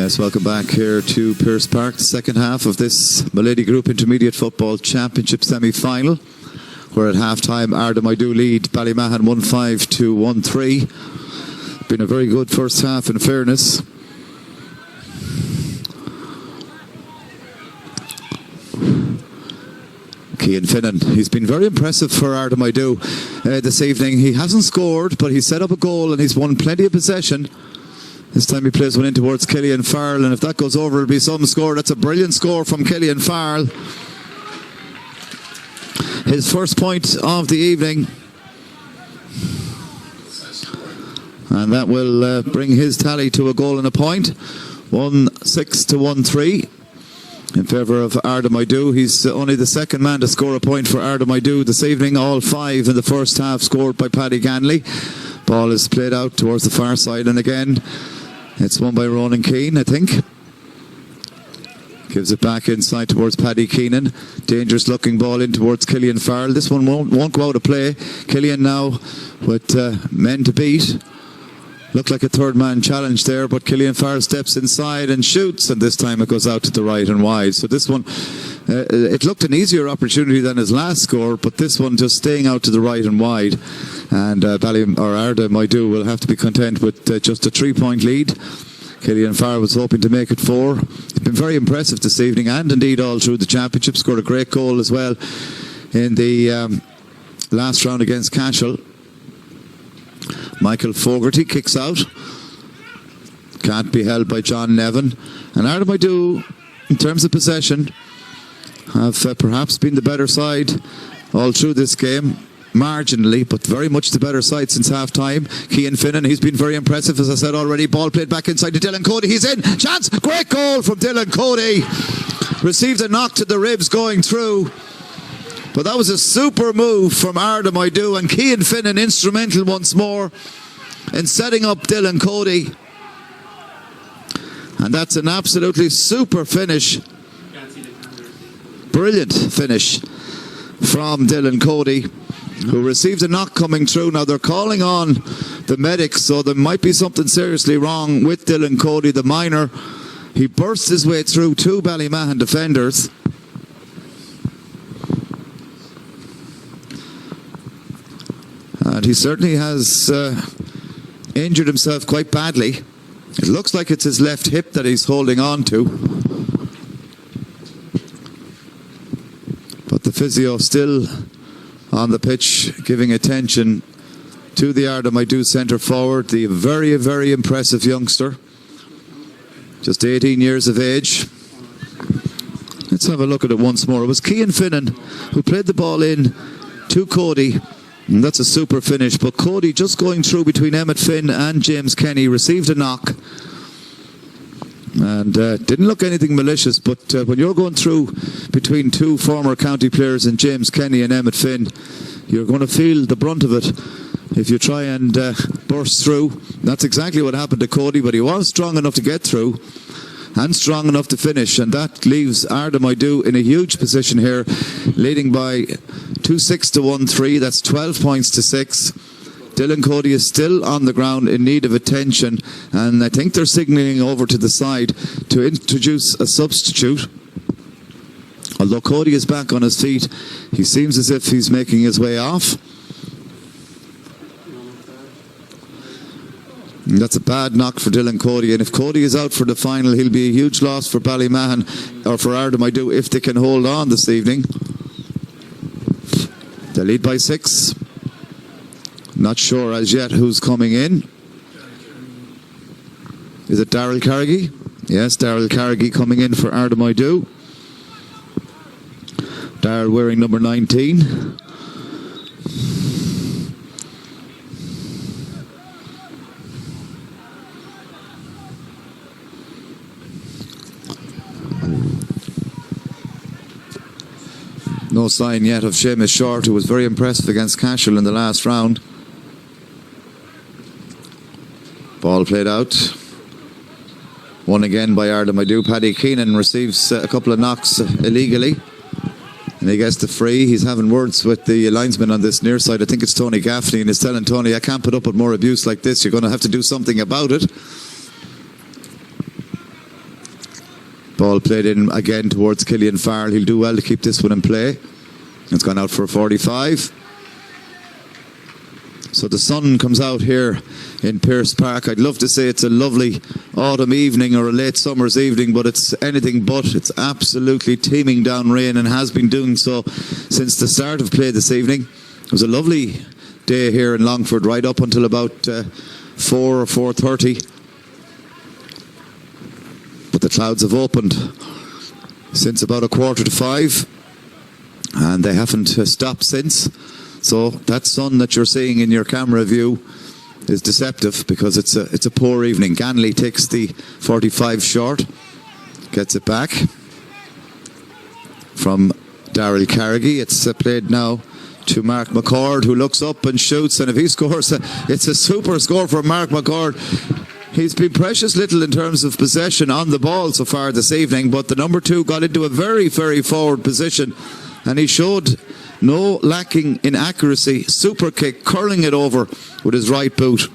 Yes, welcome back here to Pearse Park, the second half of this Milady Group Intermediate Football Championship semi-final, where at half-time Ardagh Moydow lead Ballymahon 1-5 to 1-3. Been a very good first half, in fairness. Cian Finnan, he's been very impressive for Ardagh Moydow this evening. He hasn't scored, but he set up a goal and he's won plenty of possession. This time he plays one in towards Killian Farrell, and if that goes over, it'll be some score. That's a brilliant score from Killian Farrell. His first point of the evening. And that will bring his tally to a goal and a point. 1-6 to 1-3 in favour of Ardagh Moydow. He's only the second man to score a point for Ardagh Moydow this evening. All five in the first half scored by Paddy Ganley. Ball is played out towards the far side, and again it's won by Ronan Keane, I think. Gives it back inside towards Paddy Keenan. Dangerous looking ball in towards Killian Farrell. This one won't go out of play. Killian now with men to beat. Looked like a third man challenge there, but Killian Farrell steps inside and shoots, and this time it goes out to the right and wide. So this one, it looked an easier opportunity than his last score, but this one just staying out to the right and wide. And Ardagh Moydow will have to be content with just a 3-point lead. Killian Farrell was hoping to make it 4. He's been very impressive this evening, and indeed all through the championship. Scored a great goal as well in the last round against Cashel. Michael Fogarty kicks out. Can't be held by John Nevin. And Ardagh Moydow, in terms of possession, have perhaps been the better side all through this game. Marginally, but very much the better side since half-time. Cian Finnan, he's been very impressive, as I said already. Ball played back inside to Dylan Cody. He's in. Chance. Great goal from Dylan Cody. Received a knock to the ribs going through. But that was a super move from Ardagh Moydow, and Cian Finnan instrumental once more in setting up Dylan Cody. And that's an absolutely super finish. Brilliant finish from Dylan Cody, who received a knock coming through. Now they're calling on the medics, so there might be something seriously wrong with Dylan Cody, the minor. He burst his way through 2 Ballymahon defenders. And he certainly has injured himself quite badly. It looks like it's his left hip that he's holding on to. But the physio still on the pitch, giving attention to the Ardagh Moydow centre forward, the very, very impressive youngster, just 18 years of age. Let's have a look at it once more. It was Cian Finnan who played the ball in to Cody, and that's a super finish. But Cody, just going through between Emmett Finn and James Kenny, received a knock. And didn't look anything malicious, but when you're going through between 2 former county players in James Kenny and Emmett Finn, you're going to feel the brunt of it if you try and burst through. That's exactly what happened to Cody, but he was strong enough to get through and strong enough to finish, and that leaves Ardagh Moydow in a huge position here, leading by 2-6 to 1-3. That's 12 points to 6. Dylan Cody is still on the ground in need of attention, and I think they're signalling over to the side to introduce a substitute. Although Cody is back on his feet, he seems as if he's making his way off. And that's a bad knock for Dylan Cody, and if Cody is out for the final, he'll be a huge loss for Ballymahon, or for Ardagh Moydow, if they can hold on this evening. They lead by 6. Not sure as yet who's coming in. Is it Daryl Carrigy? Yes, Daryl Carrigy coming in for Ardagh Moydow. Daryl wearing number 19. No sign yet of Seamus Short, who was very impressive against Cashel in the last round. Ball played out. Won again by Ardagh Moydow. Paddy Keenan receives a couple of knocks illegally, and he gets the free. He's having words with the linesman on this near side. I think it's Tony Gaffney, and he's telling Tony, I can't put up with more abuse like this. You're going to have to do something about it. Ball played in again towards Killian Farrell. He'll do well to keep this one in play. It's gone out for a 45. So the sun comes out here in Pearse Park. I'd love to say it's a lovely autumn evening or a late summer's evening, but it's anything but. It's absolutely teeming down rain and has been doing so since the start of play this evening. It was a lovely day here in Longford right up until about 4 or 4:30. But the clouds have opened since about 4:45 and they haven't stopped since. So that sun that you're seeing in your camera view is deceptive because it's a poor evening. Ganley takes the 45 short, gets it back from Daryl Carrigy. It's played now to Mark McCord, who looks up and shoots, and if he scores, it's a super score for Mark McCord. He's been precious little in terms of possession on the ball so far this evening, but the number 2 got into a very, very forward position and he showed no lacking in accuracy. Super kick, curling it over with his right boot.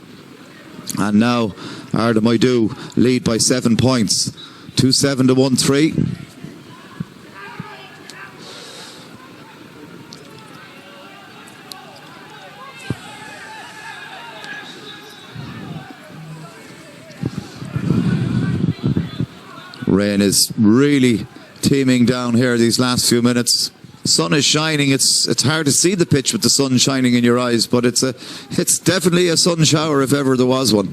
And now Ardagh Moydow lead by 7 points. 2-7 to 1-3. Rain is really teeming down here these last few minutes. Sun is shining. It's hard to see the pitch with the sun shining in your eyes, but it's definitely a sun shower if ever there was one.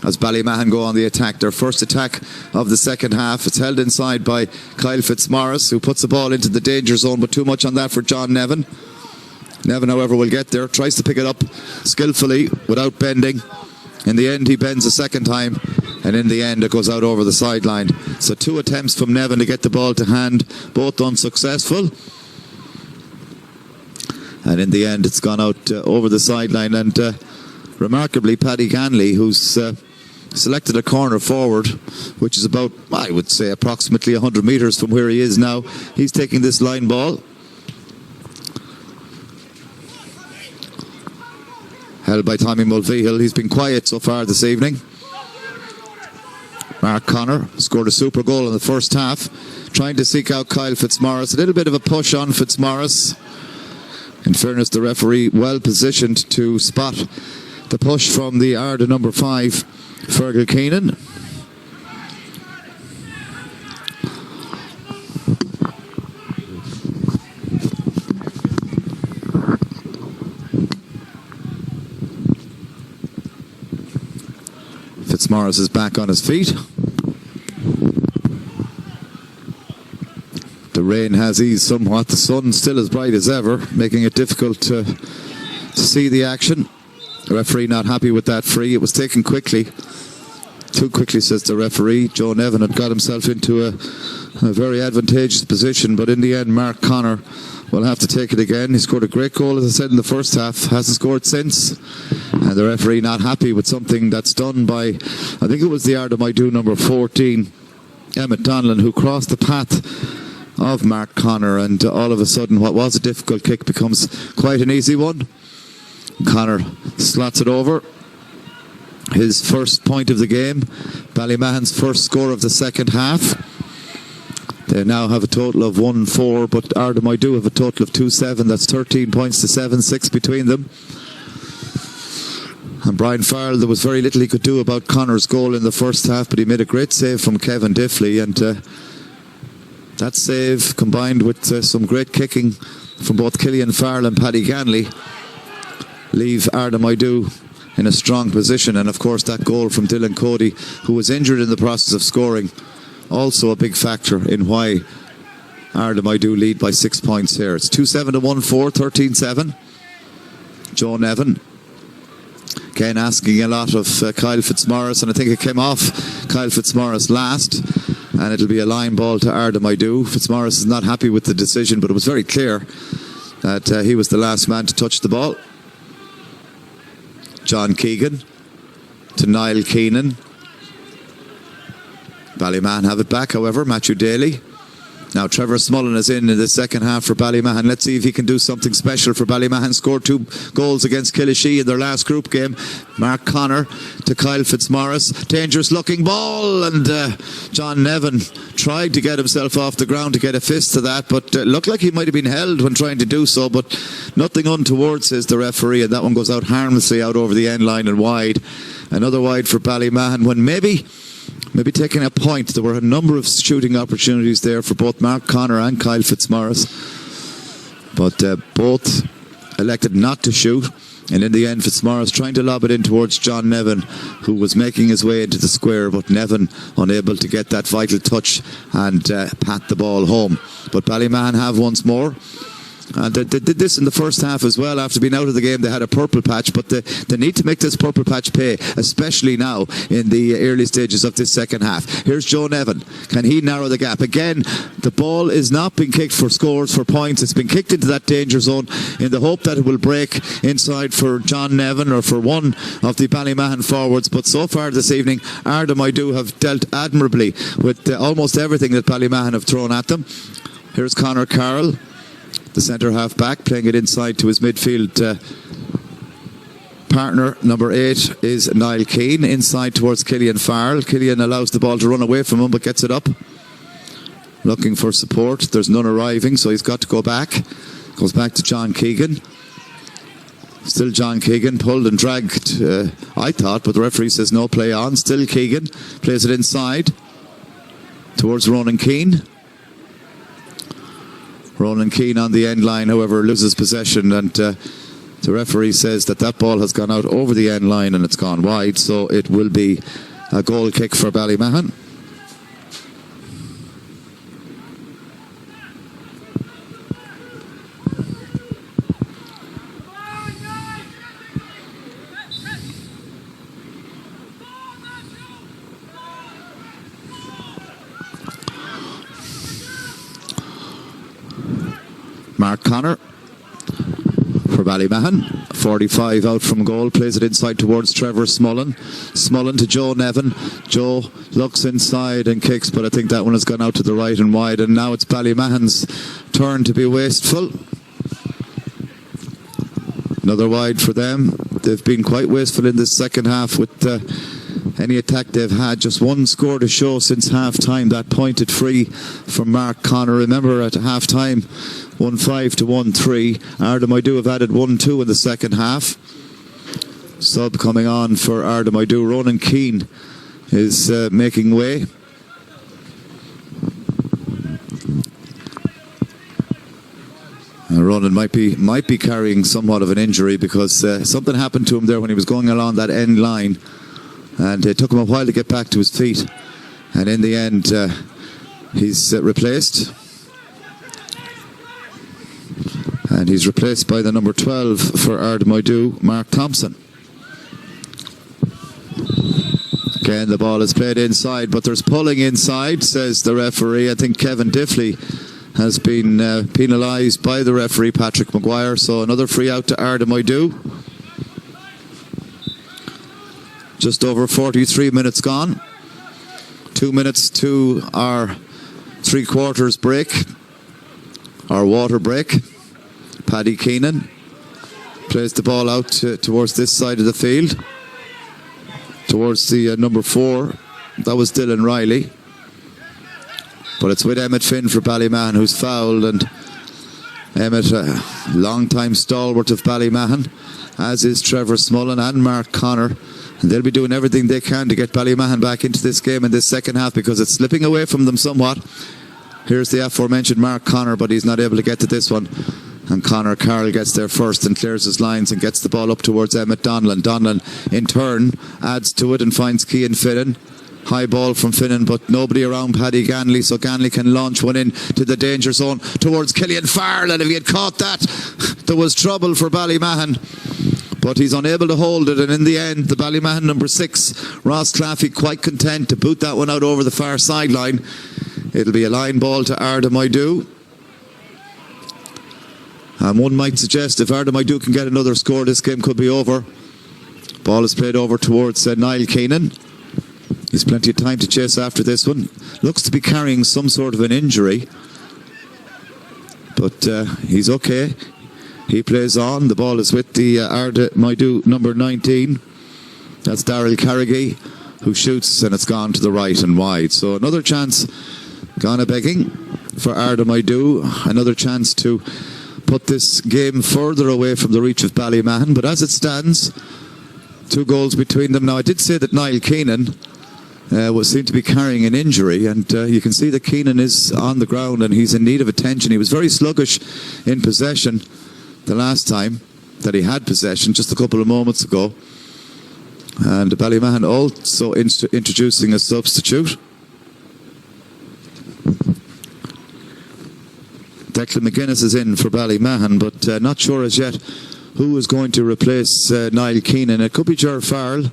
As Ballymahon go on the attack, their first attack of the second half. It's held inside by Kyle Fitzmaurice, who puts the ball into the danger zone, but too much on that for John Nevin. Nevin, however, will get there, tries to pick it up skillfully without bending. In the end, he bends a second time, and in the end, it goes out over the sideline. So 2 attempts from Nevin to get the ball to hand, both unsuccessful. And in the end, it's gone out over the sideline. And remarkably, Paddy Ganley, who's selected a corner forward, which is about, I would say, approximately 100 metres from where he is now. He's taking this line ball. Held by Tommy Mulvihill. He's been quiet so far this evening. Mark Connor scored a super goal in the first half, trying to seek out Kyle Fitzmaurice. A little bit of a push on Fitzmaurice. In fairness, the referee well positioned to spot the push from the Ardagh number 5, Fergal Keenan. Fitzmaurice is back on his feet. The rain has eased somewhat. The sun still as bright as ever, making it difficult to see the action. The referee not happy with that free. It was taken quickly. Too quickly, says the referee. Joe Nevin had got himself into a very advantageous position, but in the end, Mark Connor will have to take it again. He scored a great goal, as I said, in the first half. Hasn't scored since. And the referee not happy with something that's done by, I think it was the Ardagh Moydow number 14, Emmett Donlan, who crossed the path of Mark Connor, and all of a sudden what was a difficult kick becomes quite an easy one. Connor slots it over. His first point of the game, Ballymahon's first score of the second half. They now have a total of 1-4, but Ardagh Moydow have a total of 2-7. That's 13 points to 7-6 between them. And Brian Farrell, there was very little he could do about Connor's goal in the first half, but he made a great save from Kevin Diffley, and that save, combined with some great kicking from both Killian Farrell and Paddy Ganley, leave Ardagh Moydow in a strong position. And of course that goal from Dylan Cody, who was injured in the process of scoring, also a big factor in why Ardagh Moydow lead by 6 points here. It's 2-7 to 1-4, 13-7. Joe Nevin again asking a lot of Kyle Fitzmaurice, and I think it came off Kyle Fitzmaurice last, and it'll be a line ball to Ardagh Moydow. Fitzmaurice is not happy with the decision, but it was very clear that he was the last man to touch the ball. John Keegan to Niall Keenan. Ballymahon have it back, however. Matthew Daly. Now Trevor Smullen is in the second half for Ballymahon. Let's see if he can do something special for Ballymahon. Scored 2 goals against Killashee in their last group game. Mark Connor to Kyle Fitzmaurice. Dangerous looking ball, and John Nevin tried to get himself off the ground to get a fist to that, but looked like he might have been held when trying to do so, but nothing untoward, says the referee, and that one goes out harmlessly out over the end line and wide. Another wide for Ballymahon, when maybe taking a point. There were a number of shooting opportunities there for both Mark Connor and Kyle Fitzmaurice, but both elected not to shoot. And in the end, Fitzmaurice trying to lob it in towards John Nevin, who was making his way into the square, but Nevin unable to get that vital touch and pat the ball home. But Ballymahon have once more. And they did this in the first half as well. After being out of the game, they had a purple patch, but they need to make this purple patch pay, especially now in the early stages of this second half. Here's Joe Nevin. Can he narrow the gap? Again, the ball is not being kicked for scores, for points. It's been kicked into that danger zone in the hope that it will break inside for John Nevin or for one of the Ballymahon forwards. But so far this evening, Ardagh Moydow have dealt admirably with almost everything that Ballymahon have thrown at them. Here's Conor Carroll, the centre half back, playing it inside to his midfield partner. Number 8 is Niall Keane, inside towards Killian Farrell. Killian allows the ball to run away from him but gets it up, looking for support. There's none arriving, so he's got to go back. Goes back to John Keegan. Still John Keegan, pulled and dragged, I thought, but the referee says no, play on. Still Keegan, plays it inside towards Ronan Keane. Ronan Keane on the end line, however, loses possession, and the referee says that ball has gone out over the end line and it's gone wide, so it will be a goal kick for Ballymahon. Mark Connor for Ballymahon, 45 out from goal, plays it inside towards Trevor Smullen. Smullen to Joe Nevin. Joe looks inside and kicks, but I think that one has gone out to the right and wide, and now it's Ballymahon's turn to be wasteful. Another wide for them. They've been quite wasteful in this second half with any attack they've had. Just one score to show since half time, that pointed free from Mark Connor. Remember, at half time 1-5 to 1-3. Ardagh Moydow have added 1-2 in the second half. Sub coming on for Ardagh Moydow. Ronan Keane is making way. Ronan might be carrying somewhat of an injury, because something happened to him there when he was going along that end line, and it took him a while to get back to his feet, and in the end he's replaced. And he's replaced by the number 12 for Ardagh Moydow, Mark Thompson. Again, the ball is played inside, but there's pulling inside, says the referee. I think Kevin Diffley has been penalised by the referee, Patrick Maguire. So another free out to Ardagh Moydow. Just over 43 minutes gone. 2 minutes to our three-quarters break, our water break. Paddy Keenan plays the ball out towards this side of the field, towards the number 4. That was Dylan Riley, but it's with Emmett Finn for Ballymahon, who's fouled. And Emmett, a long-time stalwart of Ballymahon, as is Trevor Smullen and Mark Connor, and they'll be doing everything they can to get Ballymahon back into this game in this second half, because it's slipping away from them somewhat. Here's the aforementioned Mark Connor, but he's not able to get to this one. And Conor Carroll gets there first and clears his lines and gets the ball up towards Emmett Donlan. Donlan in turn adds to it and finds Cian Finnan. High ball from Finnan, but nobody around Paddy Ganley, so Ganley can launch one in to the danger zone towards Killian Farrell, and if he had caught that, there was trouble for Ballymahon, but he's unable to hold it. And in the end, the Ballymahon number 6, Ross Claffey, quite content to boot that one out over the far sideline. It'll be a line ball to Ardagh Moydow. And one might suggest if Ardagh Moydow can get another score, this game could be over. Ball is played over towards Niall Keenan. He's plenty of time to chase after this one. Looks to be carrying some sort of an injury, but he's okay. He plays on. The ball is with the Ardagh Moydow number 19. That's Daryl Carrigy, who shoots, and it's gone to the right and wide. So another chance Gone begging for Ardagh Moydow. Another chance to put this game further away from the reach of Ballymahon. But as it stands, 2 goals between them. Now, I did say that Niall Keenan was seen to be carrying an injury, and you can see that Keenan is on the ground and he's in need of attention. He was very sluggish in possession the last time that he had possession, just a couple of moments ago. And Ballymahon also introducing a substitute. Declan McGuinness is in for Ballymahon, but not sure as yet who is going to replace Niall Keenan. It could be Ger Farrell.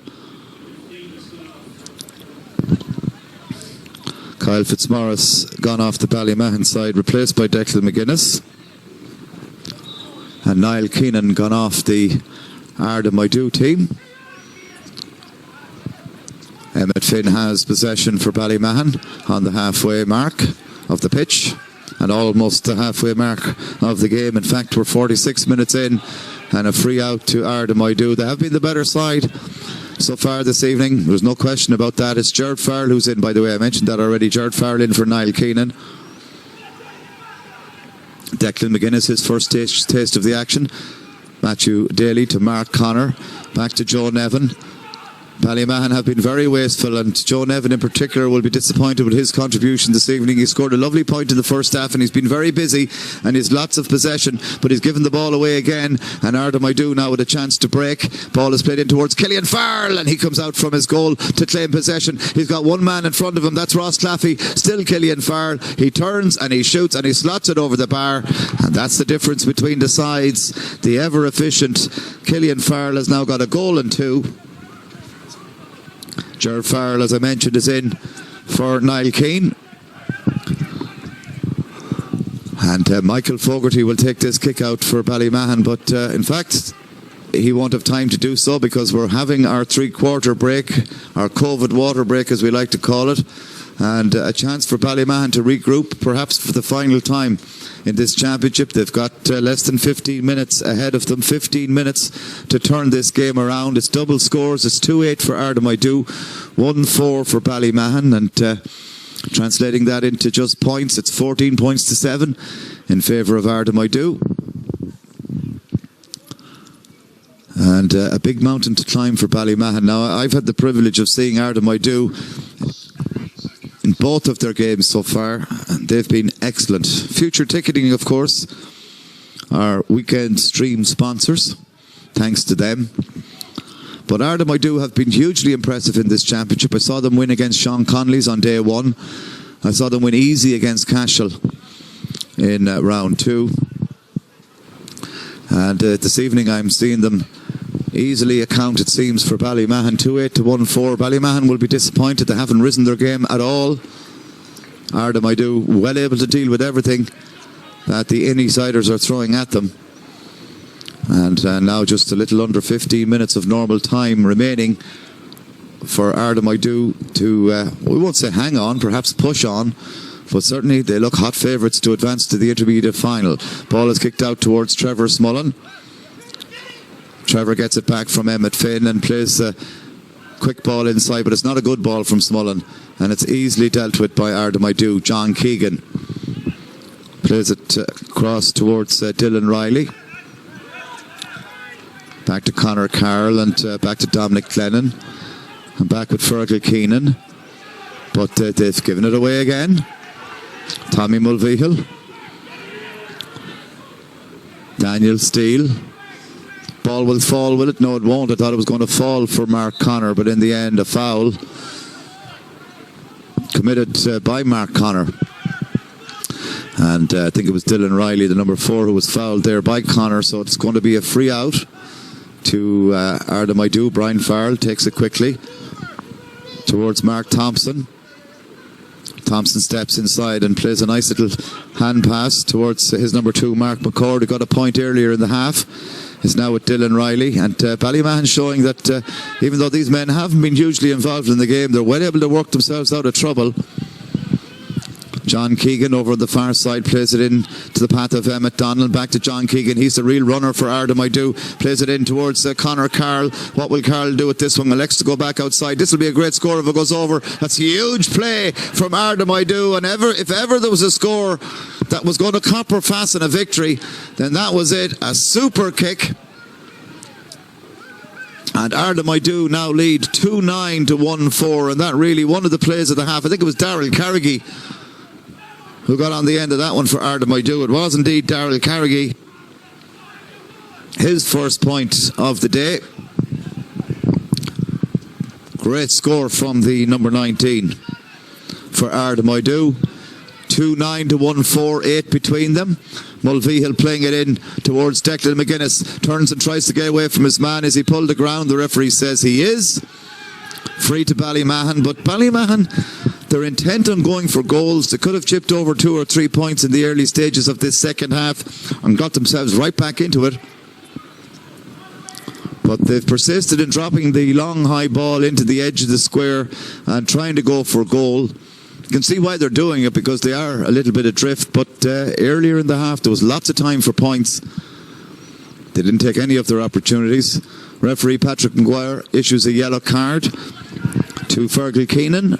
Kyle Fitzmaurice gone off the Ballymahon side, replaced by Declan McGuinness. And Niall Keenan gone off the Ardagh Moydow team. Emmett Finn has possession for Ballymahon on the halfway mark of the pitch, and almost the halfway mark of the game. In fact, we're 46 minutes in, and a free out to Ardagh Moydow. They have been the better side so far this evening. There's no question about that. It's Gerard Farrell who's in, by the way. I mentioned that already. Gerard Farrell in for Niall Keenan. Declan McGuinness, his first taste of the action. Matthew Daly to Mark Connor. Back to Joe Nevin. Ballymahon have been very wasteful, and Joe Nevin in particular will be disappointed with his contribution this evening. He scored a lovely point in the first half, and he's been very busy and he's lots of possession, but he's given the ball away again. And Ardagh Moydow now with a chance to break. Ball is played in towards Killian Farrell, and he comes out from his goal to claim possession. He's got one man in front of him, that's Ross Claffey. Still Killian Farrell. He turns and he shoots and he slots it over the bar, and that's the difference between the sides. The ever efficient Killian Farrell has now got a goal and 2. Gerard Farrell, as I mentioned, is in for Niall Keane. And Michael Fogarty will take this kick out for Ballymahon, but in fact he won't have time to do so, because we're having our 3-quarter break, our COVID water break as we like to call it, and a chance for Ballymahon to regroup, perhaps for the final time in this championship. They've got less than 15 minutes ahead of them, 15 minutes to turn this game around. It's double scores. It's 2-8 for Ardagh Moydow, 1-4 for Ballymahon, and translating that into just points, it's 14 points to 7 in favour of Ardagh Moydow. And a big mountain to climb for Ballymahon. Now, I've had the privilege of seeing Ardagh Moydow in both of their games so far, and they've been excellent. Future Ticketing, of course, our weekend stream sponsors. Thanks to them. But Ardagh Moydow have been hugely impressive in this championship. I saw them win against Sean Connolly's on day 1. I saw them win easy against Cashel in round 2. And this evening I'm seeing them easily account, it seems, for Ballymahon, 2-8 to 1-4. Ballymahon will be disappointed. They haven't risen their game at all. Ardagh Moydow well able to deal with everything that the Inniesiders are throwing at them. And now just a little under 15 minutes of normal time remaining for Ardagh Moydow to, we won't say hang on, perhaps push on, but certainly they look hot favourites to advance to the intermediate final. Ball is kicked out towards Trevor Smullen. Trevor gets it back from Emmett Finn and plays a quick ball inside, but it's not a good ball from Smullen, and it's easily dealt with by Ardagh Moydow. John Keegan plays it across towards Dylan Riley. Back to Conor Carroll and back to Dominic Glennon, and back with Fergal Keenan, but they've given it away again. Tommy Mulvihill, Daniel Steele. Ball will fall, will it? No, it won't. I thought it was going to fall for Mark Connor, but in the end a foul committed by Mark Connor. And I think it was Dylan Riley, the number 4, who was fouled there by Connor, so it's going to be a free out to Ardagh Moydow. Brian Farrell takes it quickly towards Mark Thompson. Thompson steps inside and plays a nice little hand pass towards his number 2, Mark McCord, who got a point earlier in the half. Is now with Dylan Riley, and Ballymahon showing that even though these men haven't been hugely involved in the game, they're well able to work themselves out of trouble. John Keegan over the far side plays it in to the path of Emmett Donald. Back to John Keegan. He's the real runner for Ardagh Moydow. Plays it in towards Conor Carl. What will Carl do with this one? Elects to go back outside. This will be a great score if it goes over. That's a huge play from Ardagh Moydow. And if ever there was a score that was going to copper fasten a victory, then that was it. A super kick. And Ardagh Moydow now lead 2-9 to 1-4. And that really, one of the plays of the half, I think it was Daryl Carrigy who got on the end of that one for Ardagh Moydow. It was indeed Daryl Carrigy. His first point of the day. Great score from the number 19 for Ardagh Moydow. 2-9 to 1-4, 8 between them. Mulvihill playing it in towards Declan McGuinness. Turns and tries to get away from his man. Is he pulled the ground? The referee says he is. Free to Ballymahon. But Ballymahon, they're intent on going for goals. They could have chipped over 2 or 3 points in the early stages of this second half and got themselves right back into it. But they've persisted in dropping the long high ball into the edge of the square and trying to go for goal. You can see why they're doing it, because they are a little bit adrift. But earlier in the half there was lots of time for points. They didn't take any of their opportunities. Referee Patrick Maguire issues a yellow card to Fergal Keenan,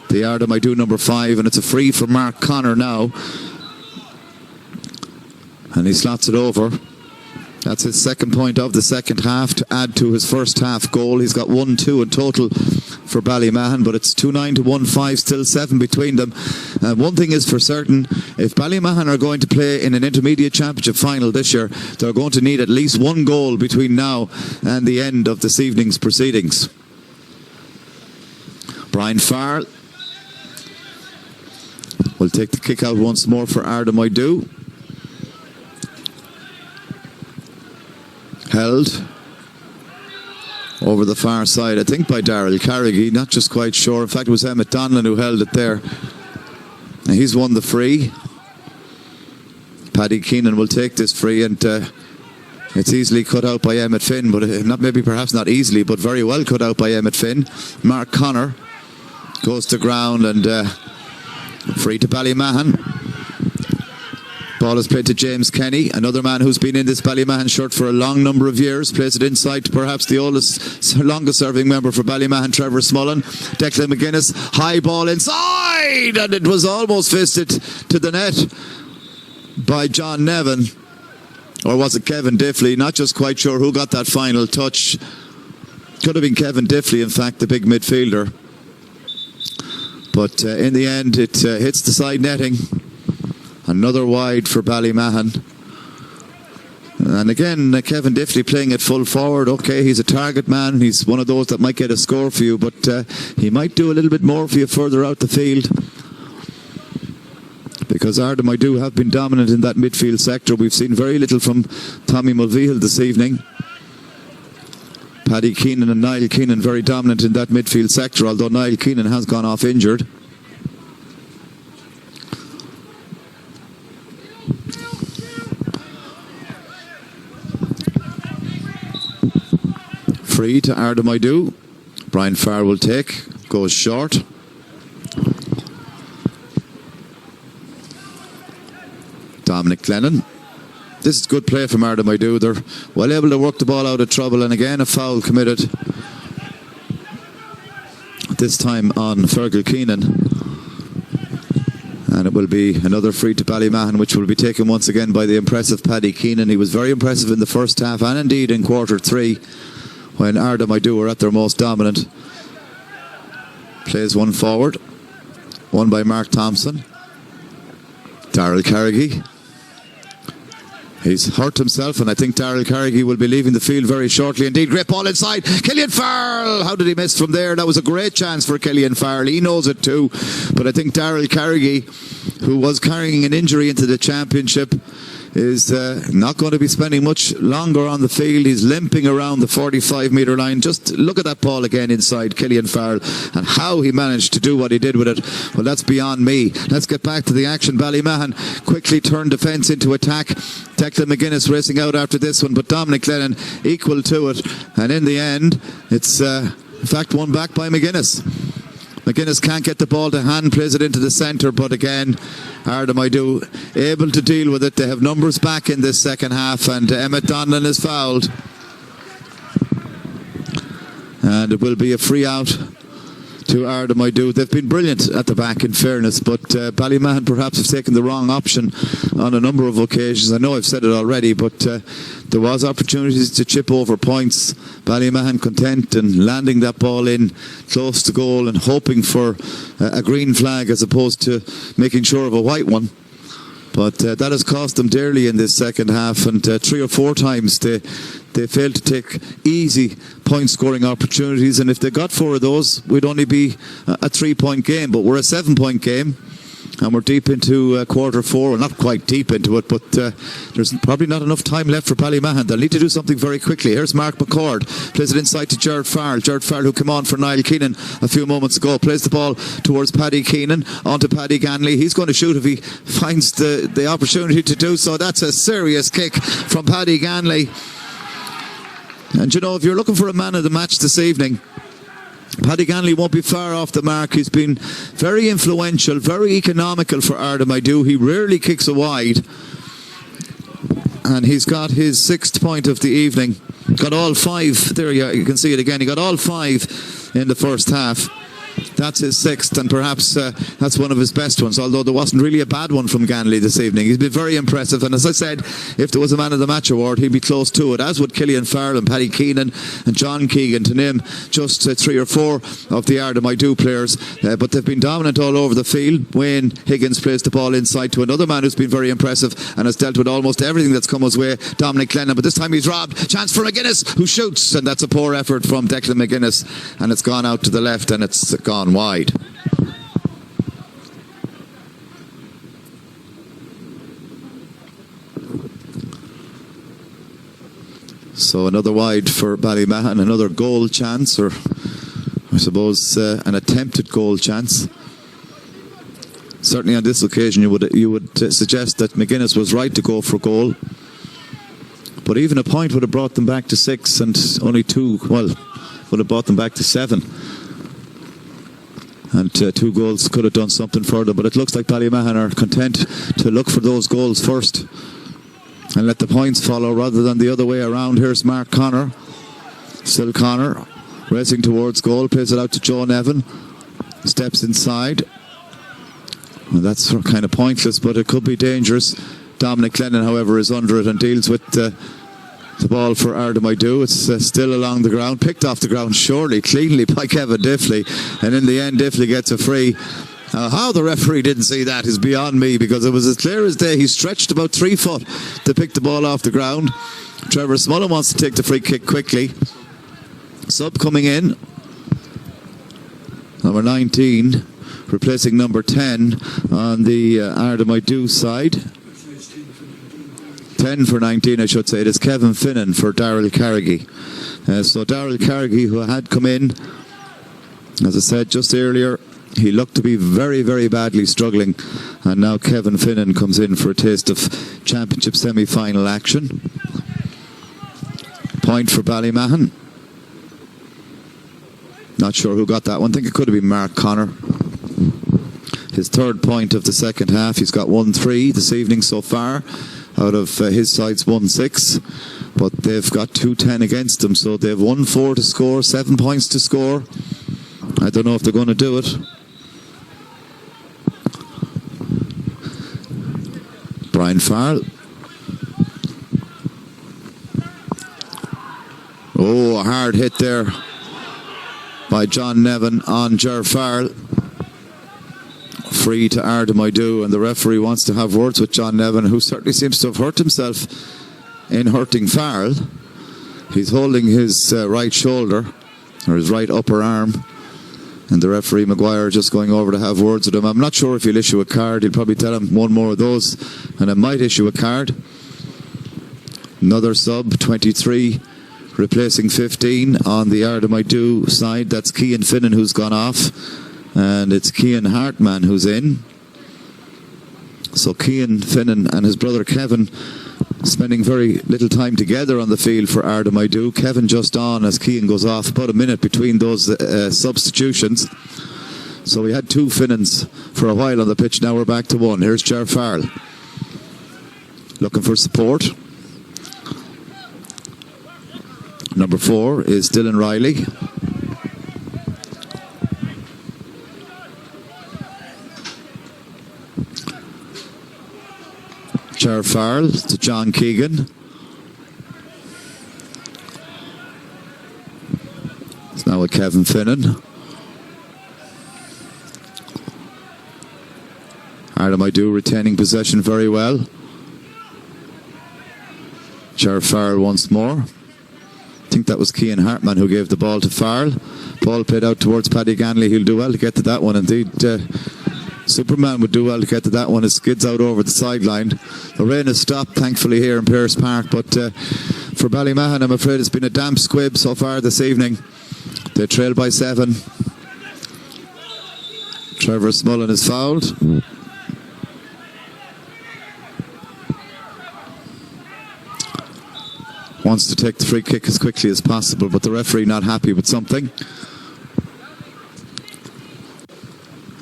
the Ardagh Moydow number 5, and it's a free for Mark Connor now. And he slots it over. That's his second point of the second half to add to his first half goal. He's got 1-2 in total for Ballymahon, but it's 2-9 to 1-5, still 7 between them. One thing is for certain, if Ballymahon are going to play in an intermediate championship final this year, they're going to need at least one goal between now and the end of this evening's proceedings. Brian Farrell will take the kick out once more for Ardagh Moydow. Held over the far side, I think by Daryl Carrigy, not just quite sure. In fact, it was Emmett Donlan who held it there. And he's won the free. Paddy Keenan will take this free, and it's easily cut out by Emmett Finn, but perhaps not easily, but very well cut out by Emmett Finn. Mark Connor goes to ground, and free to Ballymahon. Ball is played to James Kenny, another man who's been in this Ballymahon shirt for a long number of years. Plays it inside to perhaps the longest serving member for Ballymahon, Trevor Smullen. Declan McGuinness, high ball inside, and it was almost fisted to the net by John Nevin. Or was it Kevin Diffley? Not just quite sure who got that final touch. Could have been Kevin Diffley, in fact, the big midfielder. But in the end, it hits the side netting. Another wide for Ballymahon. And again, Kevin Diffley playing it full forward. Okay, he's a target man. He's one of those that might get a score for you, but he might do a little bit more for you further out the field. Because Ardagh Moydow have been dominant in that midfield sector. We've seen very little from Tommy Mulvihill this evening. Paddy Keenan and Niall Keenan very dominant in that midfield sector, although Niall Keenan has gone off injured. Free to Ardagh Moydow. Brian Farr will take. Goes short. Dominic Glennon. This is good play from Ardagh Moydow. They're well able to work the ball out of trouble, and again a foul committed. This time on Fergal Keenan. And it will be another free to Ballymahon, which will be taken once again by the impressive Paddy Keenan. He was very impressive in the first half and indeed in quarter 3. When Ardagh Moydow were at their most dominant. Plays one forward. Won by Mark Thompson. Daryl Carrigy. He's hurt himself, and I think Daryl Carrigy will be leaving the field very shortly indeed. Great ball inside. Killian Farrell. How did he miss from there? That was a great chance for Killian Farrell. He knows it too. But I think Daryl Carrigy, who was carrying an injury into the championship, is not going to be spending much longer on the field. He's limping around the 45-metre line. Just look at that ball again inside Killian Farrell and how he managed to do what he did with it. Well, that's beyond me. Let's get back to the action. Ballymahon quickly turned defence into attack. Declan McGuinness racing out after this one, but Dominic Glennon equal to it. And in the end, it's in fact won back by McGuinness. McGuinness can't get the ball to hand, plays it into the centre, but again, Ardagh Moydow able to deal with it. They have numbers back in this second half, and Emmett Donlan is fouled. And it will be a free out to Ardagh Moydow. They've been brilliant at the back, in fairness, but Ballymahon perhaps have taken the wrong option on a number of occasions. I know I've said it already, but there was opportunities to chip over points. Ballymahon content and landing that ball in close to goal and hoping for a green flag as opposed to making sure of a white one. But that has cost them dearly in this second half, and 3 or 4 times they failed to take easy point scoring opportunities, and if they got 4 of those, we'd only be a 3-point game. But we're a 7-point game, and we're deep into quarter 4. Well, not quite deep into it, but there's probably not enough time left for Ballymahon. They'll need to do something very quickly. Here's Mark McCord, plays it inside to Gerard Farrell. Gerard Farrell, who came on for Niall Keenan a few moments ago, plays the ball towards Paddy Keenan, onto Paddy Ganley. He's going to shoot if he finds the opportunity to do so. That's a serious kick from Paddy Ganley. And you know, if you're looking for a man of the match this evening, Paddy Ganley won't be far off the mark. He's been very influential, very economical for Ardagh Moydow. He rarely kicks a wide, and he's got his 6th point of the evening. Got all 5. There you can see it again. He got all 5 in the first half. That's his 6th, and perhaps that's one of his best ones, although there wasn't really a bad one from Ganley this evening. He's been very impressive, and as I said, if there was a man of the match award, he'd be close to it, as would Killian Farrell and Paddy Keenan and John Keegan, to name just 3 or 4 of the Ardagh Moydow players. But they've been dominant all over the field. Wayne Higgins plays the ball inside to another man who's been very impressive and has dealt with almost everything that's come his way, Dominic Lennon. But this time he's robbed. Chance for McGuinness, who shoots, and that's a poor effort from Declan McGuinness, and it's gone out to the left, and it's gone wide. So another wide for Ballymahon, another goal chance, or I suppose an attempted goal chance. Certainly on this occasion you would suggest that McGuinness was right to go for goal, but even a point would have brought them back to 6, and only 2, well, would have brought them back to 7. And 2 goals could have done something further, but it looks like Ballymahon are content to look for those goals first and let the points follow rather than the other way around. Here's Mark Connor. Still Connor, racing towards goal, plays it out to Joe Nevin. Steps inside. Well, that's kind of pointless, but it could be dangerous. Dominic Lennon, however, is under it and deals with the ball for Ardagh Moydow. It's still along the ground, picked off the ground surely, cleanly by Kevin Diffley, and in the end Diffley gets a free. How the referee didn't see that is beyond me, because it was as clear as day. He stretched about 3 foot to pick the ball off the ground. Trevor Smullen wants to take the free kick quickly. Sub coming in, number 19, replacing number 10 on the Ardagh Moydow side. 10 for 19, I should say. It is Kevin Finnan for Daryl Carrigy. So Daryl Carrigy, who had come in, as I said just earlier, he looked to be very, very badly struggling, and now Kevin Finnan comes in for a taste of championship semi-final action. Point for Ballymahon. Not sure who got that one. I think it could have been Mark Connor. His 3rd point of the second half. He's got 1-3 this evening so far. Out of his side's 1-6, but they've got 2-10 against them, so they've 1-4 to score, 7 points to score. I don't know if they're going to do it. Brian Farrell. Oh, a hard hit there by John Nevin on Ger Farrell. Free to Ardagh Moydow, and the referee wants to have words with John Nevin, who certainly seems to have hurt himself in hurting Farrell. He's holding his right shoulder, or his right upper arm, and the referee Maguire just going over to have words with him. I'm not sure if he'll issue a card. He'll probably tell him 1 more of those and I might issue a card. Another sub, 23, replacing 15 on the Ardagh Moydow side. That's Cian Finnan, who's gone off, and it's Cian Hartman who's in. So Cian Finnan and his brother Kevin spending very little time together on the field for Ardagh Moydow. Kevin just on as Cian goes off. About a minute between those substitutions. So we had 2 Finnans for a while on the pitch. Now we're back to 1. Here's Ger Farrell looking for support. Number 4 is Dylan Riley. Ger Farrell to John Keegan. It's now with Kevin Finnan. Ardagh Moydow retaining possession very well. Ger Farrell once more. I think that was Cian Hartman who gave the ball to Farrell. Ball played out towards Paddy Ganley. He'll do well to get to that one. Indeed, Superman would do well to get to that one. It skids out over the sideline. The rain has stopped, thankfully, here in Pearse Park. But for Ballymahon, I'm afraid it's been a damp squib so far this evening. They trail by 7. Trevor Smullen is fouled. Wants to take the free kick as quickly as possible, but the referee not happy with something.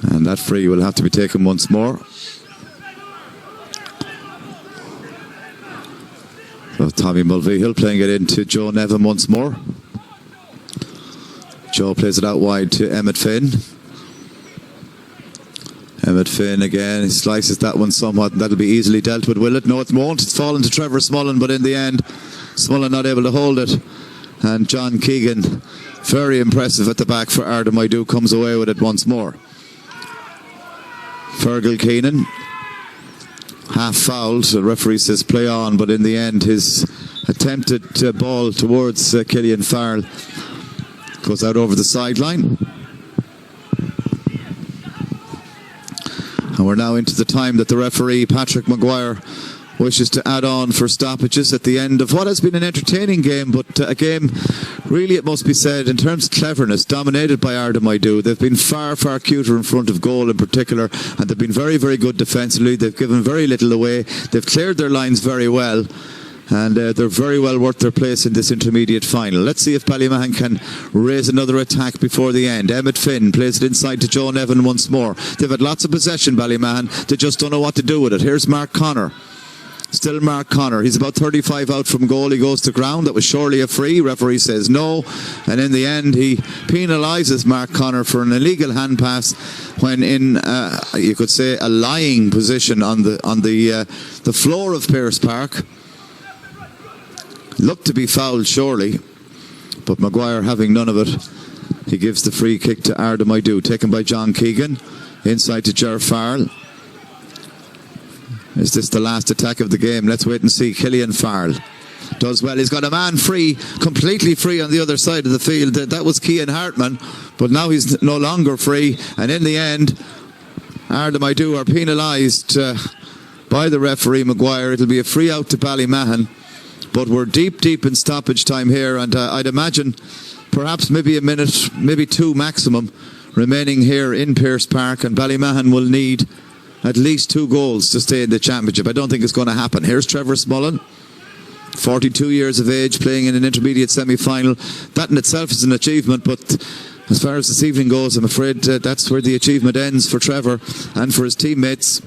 And that free will have to be taken once more. So Tommy Mulvihill playing it into Joe Nevin once more. Joe plays it out wide to Emmett Finn. Emmett Finn again, he slices that one somewhat, and that'll be easily dealt with, will it? No, it won't. It's fallen to Trevor Smullen, but in the end, Smullen not able to hold it. And John Keegan, very impressive at the back for Ardagh Moydow, comes away with it once more. Fergal Keenan, half fouled. The referee says play on, but in the end, his attempted ball towards Killian Farrell goes out over the sideline. And we're now into the time that the referee, Patrick Maguire, wishes to add on for stoppages at the end of what has been an entertaining game, but a game, really it must be said, in terms of cleverness, dominated by Ardagh Moydow. They've been far, far cuter in front of goal in particular, and they've been very, very good defensively. They've given very little away. They've cleared their lines very well, and they're very well worth their place in this intermediate final. Let's see if Ballymahon can raise another attack before the end. Emmett Finn plays it inside to Joe Nevin once more. They've had lots of possession, Ballymahon. They just don't know what to do with it. Here's Mark Connor. Still Mark Connor. He's about 35 out from goal. He goes to ground. That was surely a free. Referee says no. And in the end, he penalises Mark Connor for an illegal hand pass when in, you could say, a lying position on the floor of Pearse Park. Looked to be fouled, surely. But Maguire having none of it, he gives the free kick to Ardagh Moydow, taken by John Keegan. Inside to Ger Farrell. Is this the last attack of the game? Let's wait and see. Killian Farrell does well. He's got a man free, completely free on the other side of the field. That was Cian Hartman, but now he's no longer free. And in the end, Ardagh Moydow are penalised by the referee, Maguire. It'll be a free out to Ballymahon. But we're deep, deep in stoppage time here, and I'd imagine perhaps maybe a minute, maybe 2 maximum remaining here in Pearse Park, and Ballymahon will need at least 2 goals to stay in the championship. I don't think it's going to happen. Here's Trevor Smullen, 42 years of age, playing in an intermediate semi-final. That in itself is an achievement, but as far as this evening goes, I'm afraid that's where the achievement ends for Trevor and for his teammates.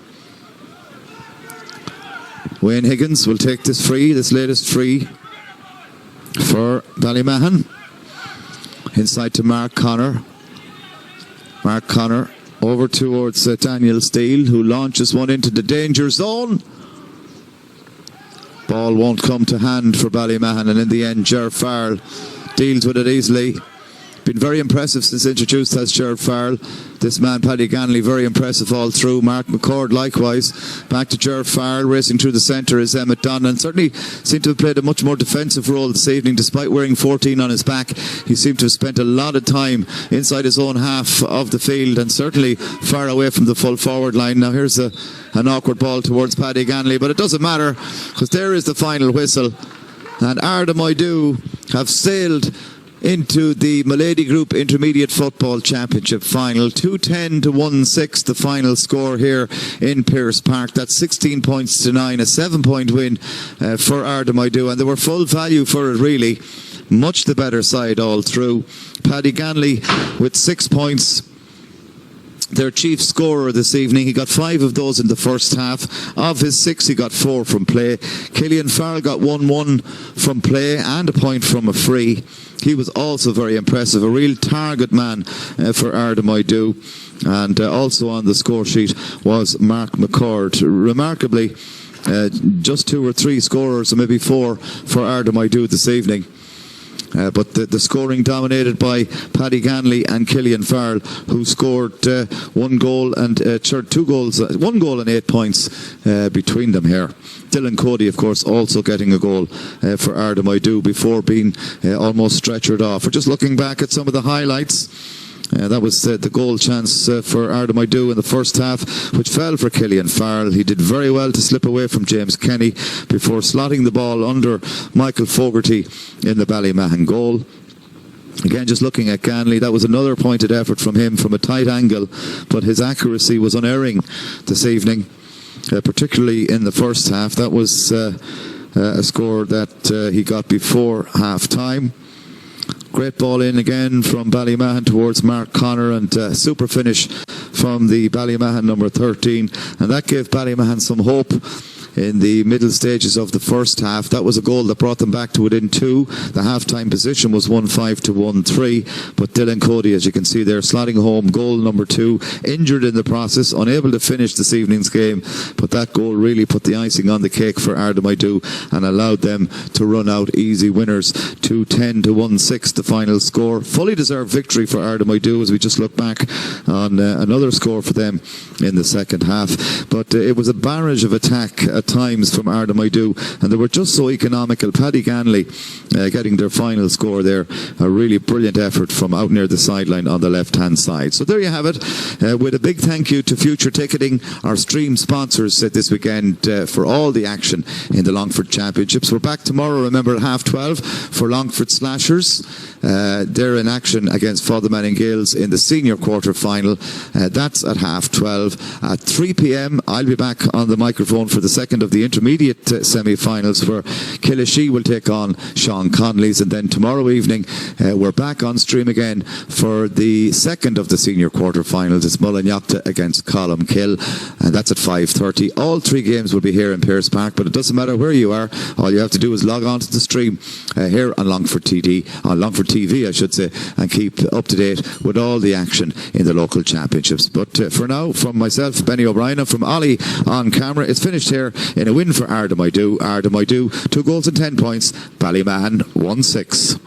Wayne Higgins will take this free, this latest free for Ballymahon. Inside to Mark Connor. Mark Connor over towards Daniel Steele, who launches one into the danger zone. Ball won't come to hand for Ballymahon, and in the end Ger Farrell deals with it easily. Been very impressive since introduced as Ger Farrell. This man Paddy Ganley very impressive all through. Mark McCord likewise. Back to Ger Farrell, racing through the centre is Emmett Donnan. Certainly seemed to have played a much more defensive role this evening, despite wearing 14 on his back. He seemed to have spent a lot of time inside his own half of the field, and certainly far away from the full forward line. Now here's an awkward ball towards Paddy Ganley, but it doesn't matter, because there is the final whistle, and Ardagh Moydow have sailed into the Milady Group Intermediate Football Championship final. 210 to 1-6 the final score here in Pearse Park. That's 16 points to 9, a 7-point win for Ardagh Moydow, and they were full value for it really. Much the better side all through. Paddy Ganley with 6 points. their chief scorer this evening. He got 5 of those in the first half. Of his 6, he got 4 from play. Killian Farrell got 1 from play and a point from a free. He was also very impressive, a real target man for Ardagh Moydow. And also on the score sheet was Mark McCord. Remarkably, just 2 or 3 scorers, or maybe 4 for Ardagh Moydow this evening. But the scoring dominated by Paddy Ganley and Killian Farrell, who scored 1 goal and 2 goals, 1 goal and 8 points between them here. Dylan Cody, of course, also getting a goal for Ardagh Moydow before being almost stretchered off. We're just looking back at some of the highlights. That was the goal chance for Ardagh Moydow in the first half, which fell for Killian Farrell. He did very well to slip away from James Kenny before slotting the ball under Michael Fogarty in the Ballymahon goal. Again, just looking at Ganley, that was another pointed effort from him from a tight angle, but his accuracy was unerring this evening, particularly in the first half. That was a score that he got before half-time. Great ball in again from Ballymahon towards Mark Connor, and super finish from the Ballymahon number 13, and that gave Ballymahon some hope in the middle stages of the first half. That was a goal that brought them back to within 2. The half-time position was 1-5 to 1-3, but Dylan Cody, as you can see there, slotting home goal number 2, injured in the process, unable to finish this evening's game, but that goal really put the icing on the cake for Ardagh Moydow and allowed them to run out easy winners. 2-10 to 1-6 the final score. Fully deserved victory for Ardagh Moydow as we just look back on another score for them in the second half, but it was a barrage of attack at times from Ardagh Moydow, and they were just so economical. Paddy Ganley getting their final score there, a really brilliant effort from out near the sideline on the left hand side. So there you have it, with a big thank you to Future Ticketing, our stream sponsors this weekend, for all the action in the Longford Championships. We're back tomorrow, remember, at 12:30 for Longford Slashers. They're in action against Fatherman and Gales in the senior quarter final. That's at 12:30. At 3 p.m. I'll be back on the microphone for the second of the intermediate semi-finals, where Killashee will take on Sean Conley's, and then tomorrow evening we're back on stream again for the second of the senior quarter-finals. It's Mullinyockta against Columkill, and that's at 5:30. All 3 games will be here in Pearse Park, but it doesn't matter where you are. All you have to do is log on to the stream here on Longford TV, I should say, and keep up to date with all the action in the local championships. But for now, from myself, Benny O'Brien, and from Ollie on camera, it's finished here in a win for Ardagh Moydow. Ardagh Moydow 2 goals and 10 points. Ballymahon 1-6.